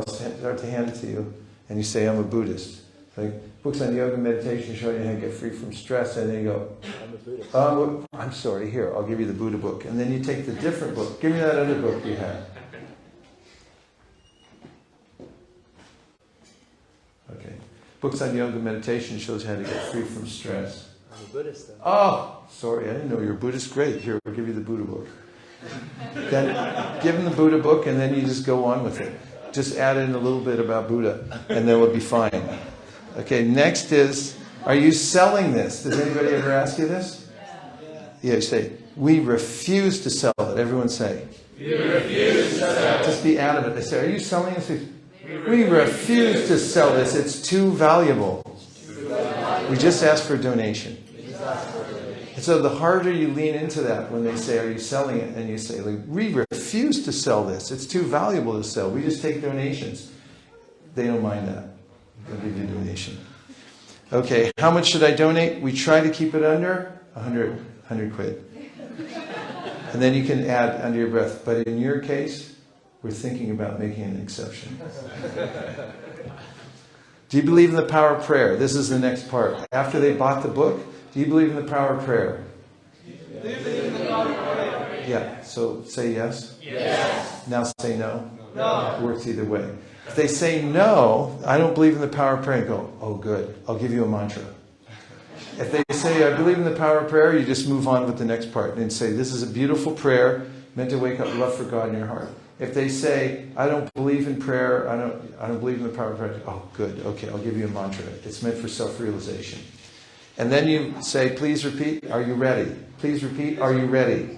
start to hand it to you, and you say, I'm a Buddhist. Like books on yoga meditation show you how to get free from stress, and then you go, I'm a Buddhist. I'm sorry, here, I'll give you the Buddha book. And then you take the different book. Give me that other book you have. Okay. Books on yoga meditation shows how to get free from stress. I'm a Buddhist then. Oh, sorry, I didn't know you were Buddhist. Great, here, I'll give you the Buddha book. Then give them the Buddha book, and then you just go on with it. Just add in a little bit about Buddha, and then we'll be fine. Okay, next is, are you selling this? Does anybody ever ask you this? Yeah, you say, we refuse to sell it. Everyone say. We refuse to sell it. Just be adamant. They say, are you selling this? We refuse to sell this. It's too valuable. We just ask for a donation. And so the harder you lean into that when they say, are you selling it? And you say, like, we refuse to sell this. It's too valuable to sell. We just take donations. They don't mind that. They'll give you a donation. Okay, how much should I donate? We try to keep it under 100 quid. And then you can add under your breath. But in your case, we're thinking about making an exception. Do you believe in the power of prayer? This is the next part. After they bought the book, do you believe in the power of prayer? Do you believe in the power of prayer? Yeah, so say yes. Yes. Now say no. No. It works either way. If they say no, I don't believe in the power of prayer, go, oh good, I'll give you a mantra. If they say, I believe in the power of prayer, you just move on with the next part and say, this is a beautiful prayer meant to wake up love for God in your heart. If they say, I don't believe in prayer, I don't believe in the power of prayer, oh good, okay, I'll give you a mantra. It's meant for self-realization. And then you say, please repeat, are you ready? Please repeat, are you ready?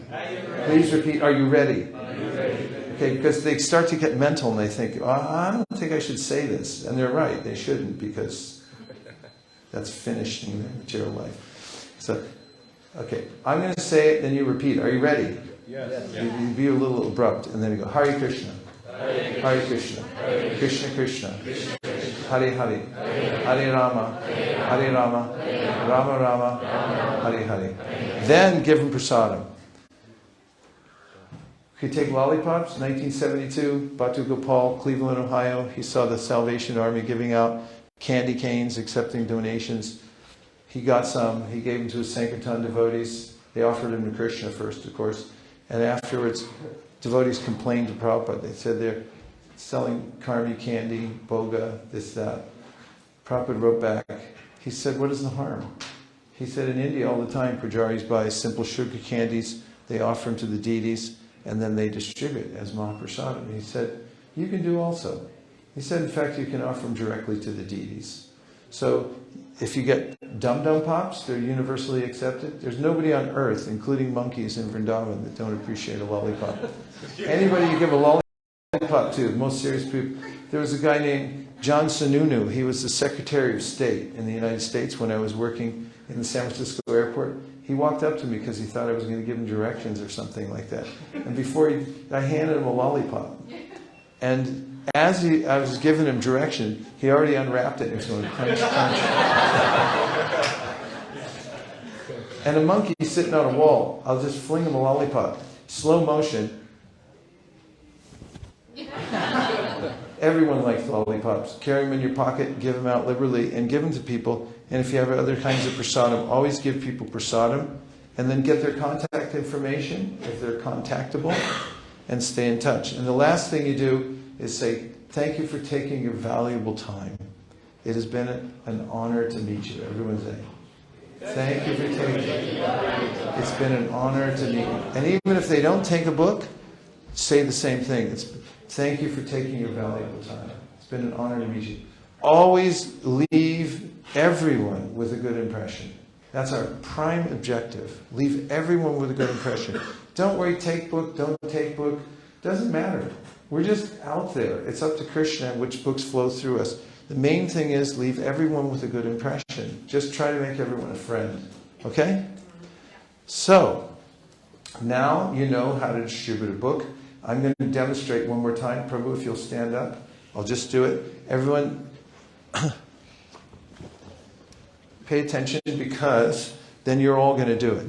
Please repeat, are you ready? Okay, because they start to get mental and they think, oh, I don't think I should say this. And they're right, they shouldn't, because that's finishing their material life. So, okay, I'm going to say it, then you repeat. Are you ready? Yes. You be a little abrupt, and then you go, Hare Krishna, Hare Krishna, Krishna Krishna, Hare Hare, Hare Rama, Hare Rama, Rama Rama, Hare Hare. Then give him prasadam. You take lollipops. 1972, Batu Gopal, Cleveland, Ohio. He saw the Salvation Army giving out candy canes, accepting donations. He got some. He gave them to his Sankirtan devotees. They offered him to Krishna first, of course. And afterwards, devotees complained to Prabhupada. They said they're selling karmi candy, boga, this, that. Prabhupada wrote back. He said, what is the harm? He said, in India all the time, pujaris buy simple sugar candies. They offer them to the deities, and then they distribute as Mahaprasadam. He said, you can do also. He said, in fact, you can offer them directly to the deities. So if you get dum-dum pops, they're universally accepted. There's nobody on earth, including monkeys in Vrindavan, that don't appreciate a lollipop. Anybody you give a lollipop to, most serious people. There was a guy named John Sununu. He was the Secretary of State in the United States when I was working in the San Francisco airport. He walked up to me because he thought I was going to give him directions or something like that. And I handed him a lollipop. And as I was giving him direction, he already unwrapped it and he was going crunch, crunch. And a monkey sitting on a wall, I'll just fling him a lollipop. Slow motion. Everyone likes lollipops. Carry them in your pocket, give them out liberally, and give them to people. And if you have other kinds of prasadam, always give people prasadam, and then get their contact information, if they're contactable, and stay in touch. And the last thing you do is say, thank you for taking your valuable time. It has been an honor to meet you. Everyone say, thank you for taking it. It's been an honor to meet you. And even if they don't take a book, say the same thing. Thank you for taking your valuable time. It's been an honor to meet you. Always leave everyone with a good impression. That's our prime objective. Leave everyone with a good impression. Don't worry, take book, don't take book. Doesn't matter. We're just out there. It's up to Krishna which books flow through us. The main thing is leave everyone with a good impression. Just try to make everyone a friend. Okay? So, now you know how to distribute a book. I'm going to demonstrate one more time. Prabhu, if you'll stand up. I'll just do it. Everyone, pay attention because then you're all going to do it.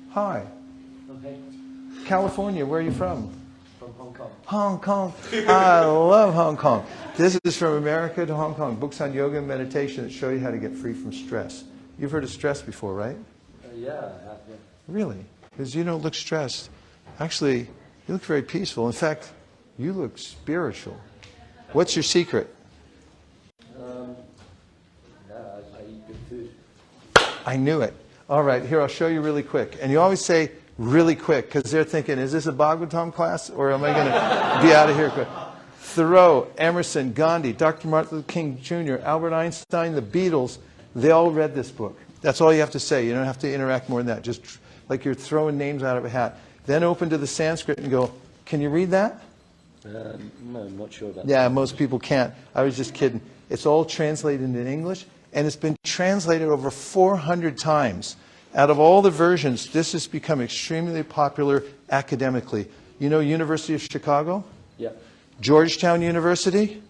Hi. Okay. California, where are you from? From Hong Kong. Hong Kong. I love Hong Kong. This is from America to Hong Kong. Books on yoga and meditation that show you how to get free from stress. You've heard of stress before, right? Yeah, I have, yeah. Really? Because you don't look stressed. Actually, you look very peaceful. In fact, you look spiritual. What's your secret? I eat good food. I knew it. All right, here, I'll show you really quick. And you always say really quick because they're thinking, is this a Bhagavatam class or am I going to be out of here quick? Thoreau, Emerson, Gandhi, Dr. Martin Luther King Jr., Albert Einstein, the Beatles, they all read this book. That's all you have to say. You don't have to interact more than that. Just like you're throwing names out of a hat. Then open to the Sanskrit and go, can you read that? No, I'm not sure about that. Yeah, most people can't. I was just kidding. It's all translated into English, and it's been translated over 400 times. Out of all the versions, this has become extremely popular academically. You know University of Chicago? Yeah. Georgetown University?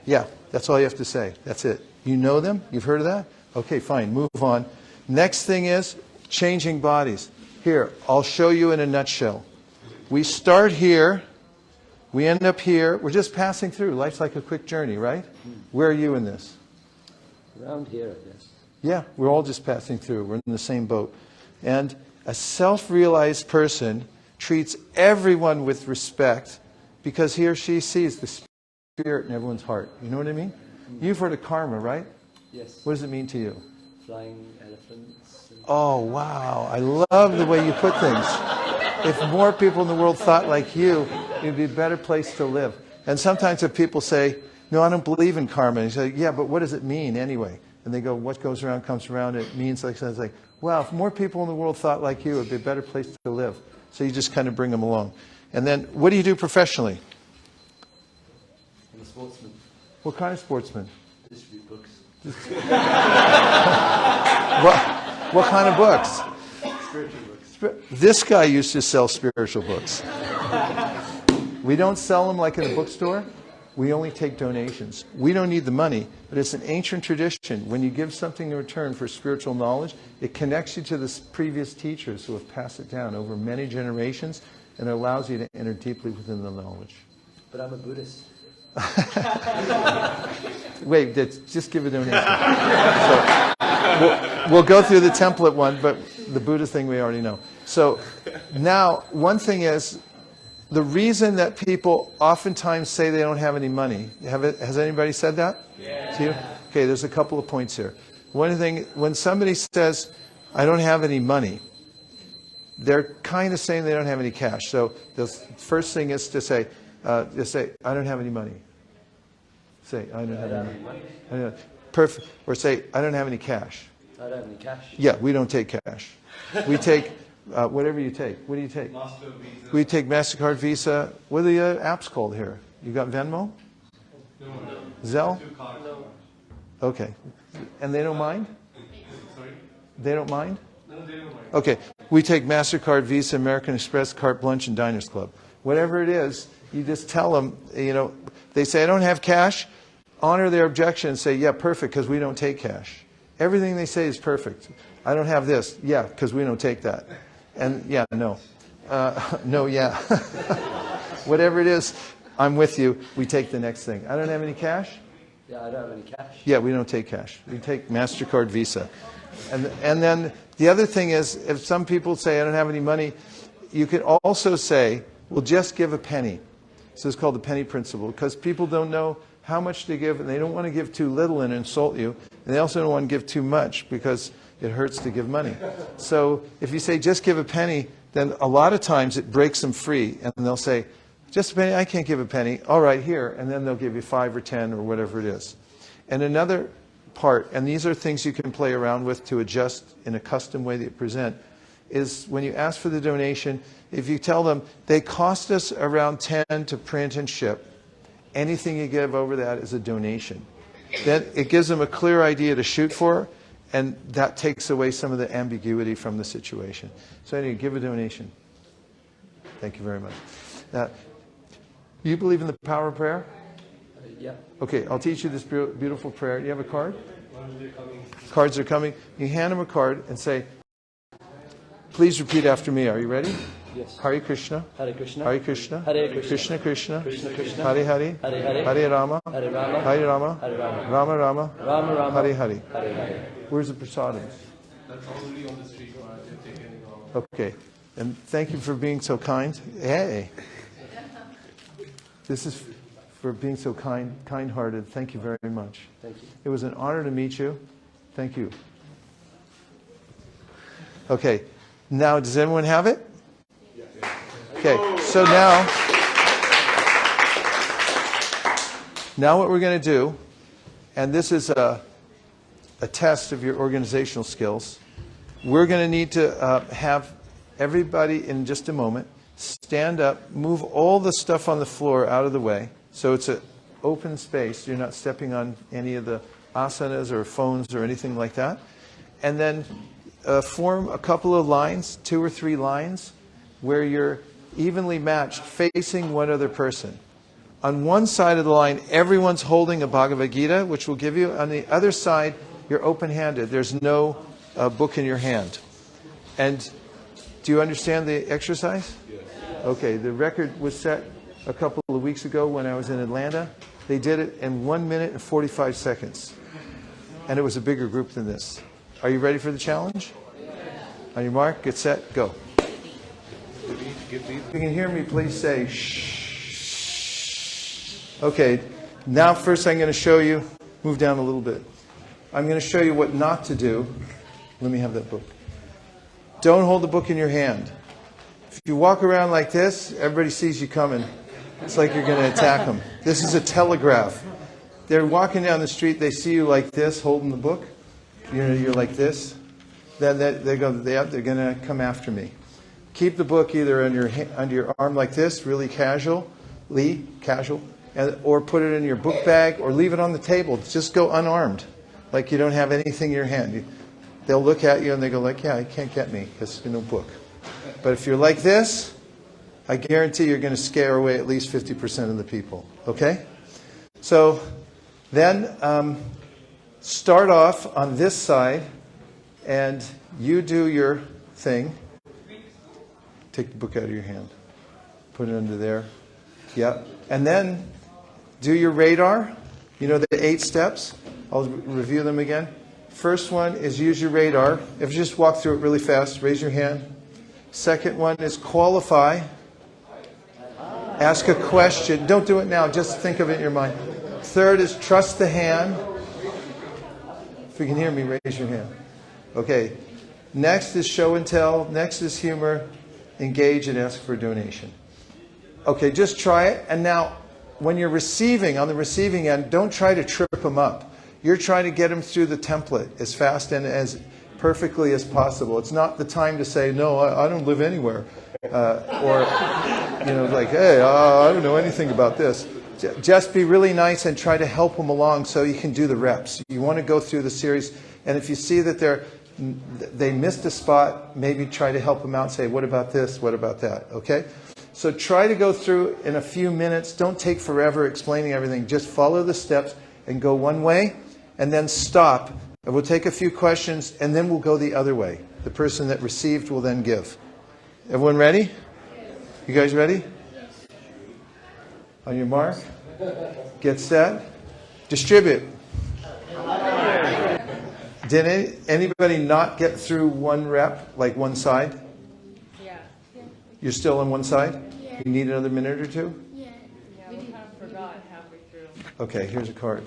Yeah, that's all you have to say. That's it. You know them? You've heard of that? Okay, fine. Move on. Next thing is changing bodies. Here, I'll show you in a nutshell. We start here. We end up here. We're just passing through. Life's like a quick journey, right? Where are you in this? Around here, I guess. Yeah, we're all just passing through. We're in the same boat. And a self-realized person treats everyone with respect because he or she sees the spirit in everyone's heart. You know what I mean? You've heard of karma, right? Yes. What does it mean to you? Flying elephants. Oh, wow. I love the way you put things. If more people in the world thought like you, it would be a better place to live. And sometimes if people say, no, I don't believe in karma. And you say, yeah, but what does it mean anyway? And they go, what goes around comes around. It means like, so it's like, wow, if more people in the world thought like you, it would be a better place to live. So you just kind of bring them along. And then, what do you do professionally? I'm a sportsman. What kind of sportsman? Distribute books. What kind of books? Spiritual books. This guy used to sell spiritual books. We don't sell them like in a bookstore. We only take donations. We don't need the money, but it's an ancient tradition. When you give something in return for spiritual knowledge, it connects you to the previous teachers who have passed it down over many generations, and it allows you to enter deeply within the knowledge. But I'm a Buddhist. Wait, just give a donation. So we'll go through the template one, but the Buddha thing we already know. So now, one thing is, the reason that people oftentimes say they don't have any money, has anybody said that to you? Okay, there's a couple of points here. One thing, when somebody says, I don't have any money, they're kind of saying they don't have any cash. So the first thing is to say, I don't have any money. Say, I don't have any money. Perfect. Or say, I don't have any cash. I don't have any cash. Yeah, we don't take cash. We take whatever you take. What do you take? We take MasterCard, Visa. What are the apps called here? You got Venmo? No. Zelle? No. Okay. And they don't mind? Sorry? They don't mind? No, they don't mind. Okay. We take MasterCard, Visa, American Express, Carte Blanche, and Diners Club. Whatever it is, you just tell them, they say, I don't have cash. Honor their objection and say, yeah, perfect, because we don't take cash. Everything they say is perfect. I don't have this. Yeah, because we don't take that. And yeah, no. No, yeah. Whatever it is, I'm with you. We take the next thing. I don't have any cash? Yeah, I don't have any cash. Yeah, we don't take cash. We take MasterCard, Visa. And then the other thing is, if some people say, I don't have any money, you can also say, well, just give a penny. So it's called the penny principle, because people don't know how much to give, and they don't want to give too little and insult you, and they also don't want to give too much because it hurts to give money. So if you say just give a penny, then a lot of times it breaks them free, and they'll say, just a penny, I can't give a penny. All right, here, and then they'll give you 5 or 10 or whatever it is. And another part, and these are things you can play around with to adjust in a custom way that you present, is when you ask for the donation, if you tell them they cost us around 10 to print and ship, anything you give over that is a donation. Then it gives them a clear idea to shoot for, and that takes away some of the ambiguity from the situation. So anyway, give a donation. Thank you very much. Now, you believe in the power of prayer? Yeah. Okay, I'll teach you this beautiful prayer. Do you have a card? Cards are coming. You hand them a card and say, please repeat after me. Are you ready? Yes. Hare Krishna. Hare Krishna. Hare Krishna. Hare Krishna. Krishna Krishna. Krishna Krishna. Hare Hare. Hare Hare. Hare Rama. Hare Rama. Hare Rama. Hare Rama. Rama Rama. Rama Rama. Hare Hare. Hare Hare. Where's the prasadam? That's already on the street, but I didn't take any home. Okay. And thank you for being so kind. Hey. This is for being so kind-hearted. Thank you very much. Thank you. It was an honor to meet you. Thank you. Okay. Now, does everyone have it? Okay. So now what we're going to do, and this is a test of your organizational skills. We're going to need to have everybody in just a moment stand up, move all the stuff on the floor out of the way. So it's an open space. You're not stepping on any of the asanas or phones or anything like that. And then form a couple of lines, 2 or 3 lines, where you're evenly matched, facing one other person. On one side of the line, everyone's holding a Bhagavad Gita, which will give you. On the other side, you're open-handed. There's no book in your hand. And do you understand the exercise? Yes. Okay, the record was set a couple of weeks ago when I was in Atlanta. They did it in 1 minute and 45 seconds. And it was a bigger group than this. Are you ready for the challenge? On your mark, get set, go. If you can hear me, please say shh. Okay, now first I'm going to show you, move down a little bit. I'm going to show you what not to do. Let me have that book. Don't hold the book in your hand. If you walk around like this, everybody sees you coming. It's like you're going to attack them. This is a telegraph. They're walking down the street, they see you like this, holding the book. You're like this. then they're going to come after me. Keep the book either under your arm like this, really casual, or put it in your book bag, or leave it on the table. Just go unarmed, like you don't have anything in your hand. They'll look at you and they go like, yeah, you can't get me because there's no book. But if you're like this, I guarantee you're going to scare away at least 50% of the people. Okay? So then start off on this side, and you do your thing. Take the book out of your hand. Put it under there. Yep. And then do your radar. You know the 8 steps? I'll review them again. First one is use your radar. If you just walk through it really fast, raise your hand. Second one is qualify. Ask a question. Don't do it now. Just think of it in your mind. Third is trust the hand. If you can hear me, raise your hand. Okay. Next is show and tell. Next is humor. Engage and ask for a donation. Okay, just try it. And now, when you're receiving, on the receiving end, don't try to trip them up. You're trying to get them through the template as fast and as perfectly as possible. It's not the time to say, no, I don't live anywhere. Or, like, hey, I don't know anything about this. Just be really nice and try to help them along so you can do the reps. You want to go through the series, and if you see that they missed a spot, maybe try to help them out and say, what about this? What about that? Okay? So try to go through in a few minutes. Don't take forever explaining everything. Just follow the steps and go one way, and then stop. And we'll take a few questions, and then we'll go the other way. The person that received will then give. Everyone ready? You guys ready? On your mark, get set, distribute. Did anybody not get through one rep, like one side? Yeah. You're still on one side? Yeah. You need another minute or two? Yeah. Yeah, we kind of forgot halfway through. Okay, here's a card.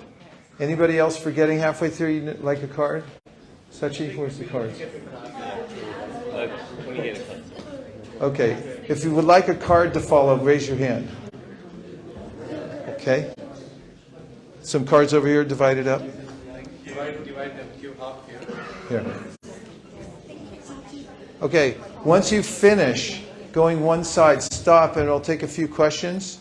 Anybody else forgetting halfway through, you like a card? Sachi, where's the cards? Okay, if you would like a card to follow, raise your hand. Okay. Some cards over here divided up. Divide them, give half here. Here. Okay, once you finish going one side, stop and it'll take a few questions.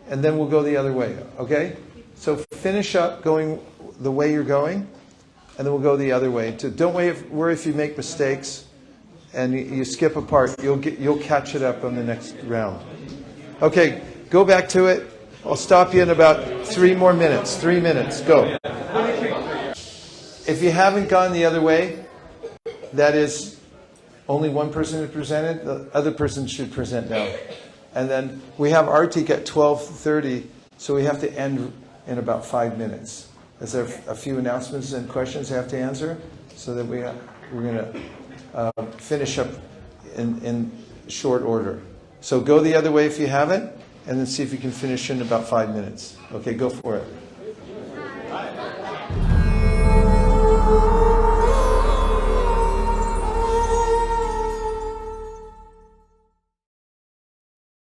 And then we'll go the other way, okay? So finish up going the way you're going, and then we'll go the other way. Don't worry if you make mistakes and you skip a part. You'll catch it up on the next round. Okay, go back to it. I'll stop you in about 3 more minutes. 3 minutes, go. If you haven't gone the other way, that is only one person who presented. The other person should present now. And then we have Artik at 12:30, so we have to end in about 5 minutes. Is there a few announcements and questions I have to answer? So that we're going to finish up in short order. So go the other way if you haven't, and then see if you can finish in about 5 minutes. Okay, go for it.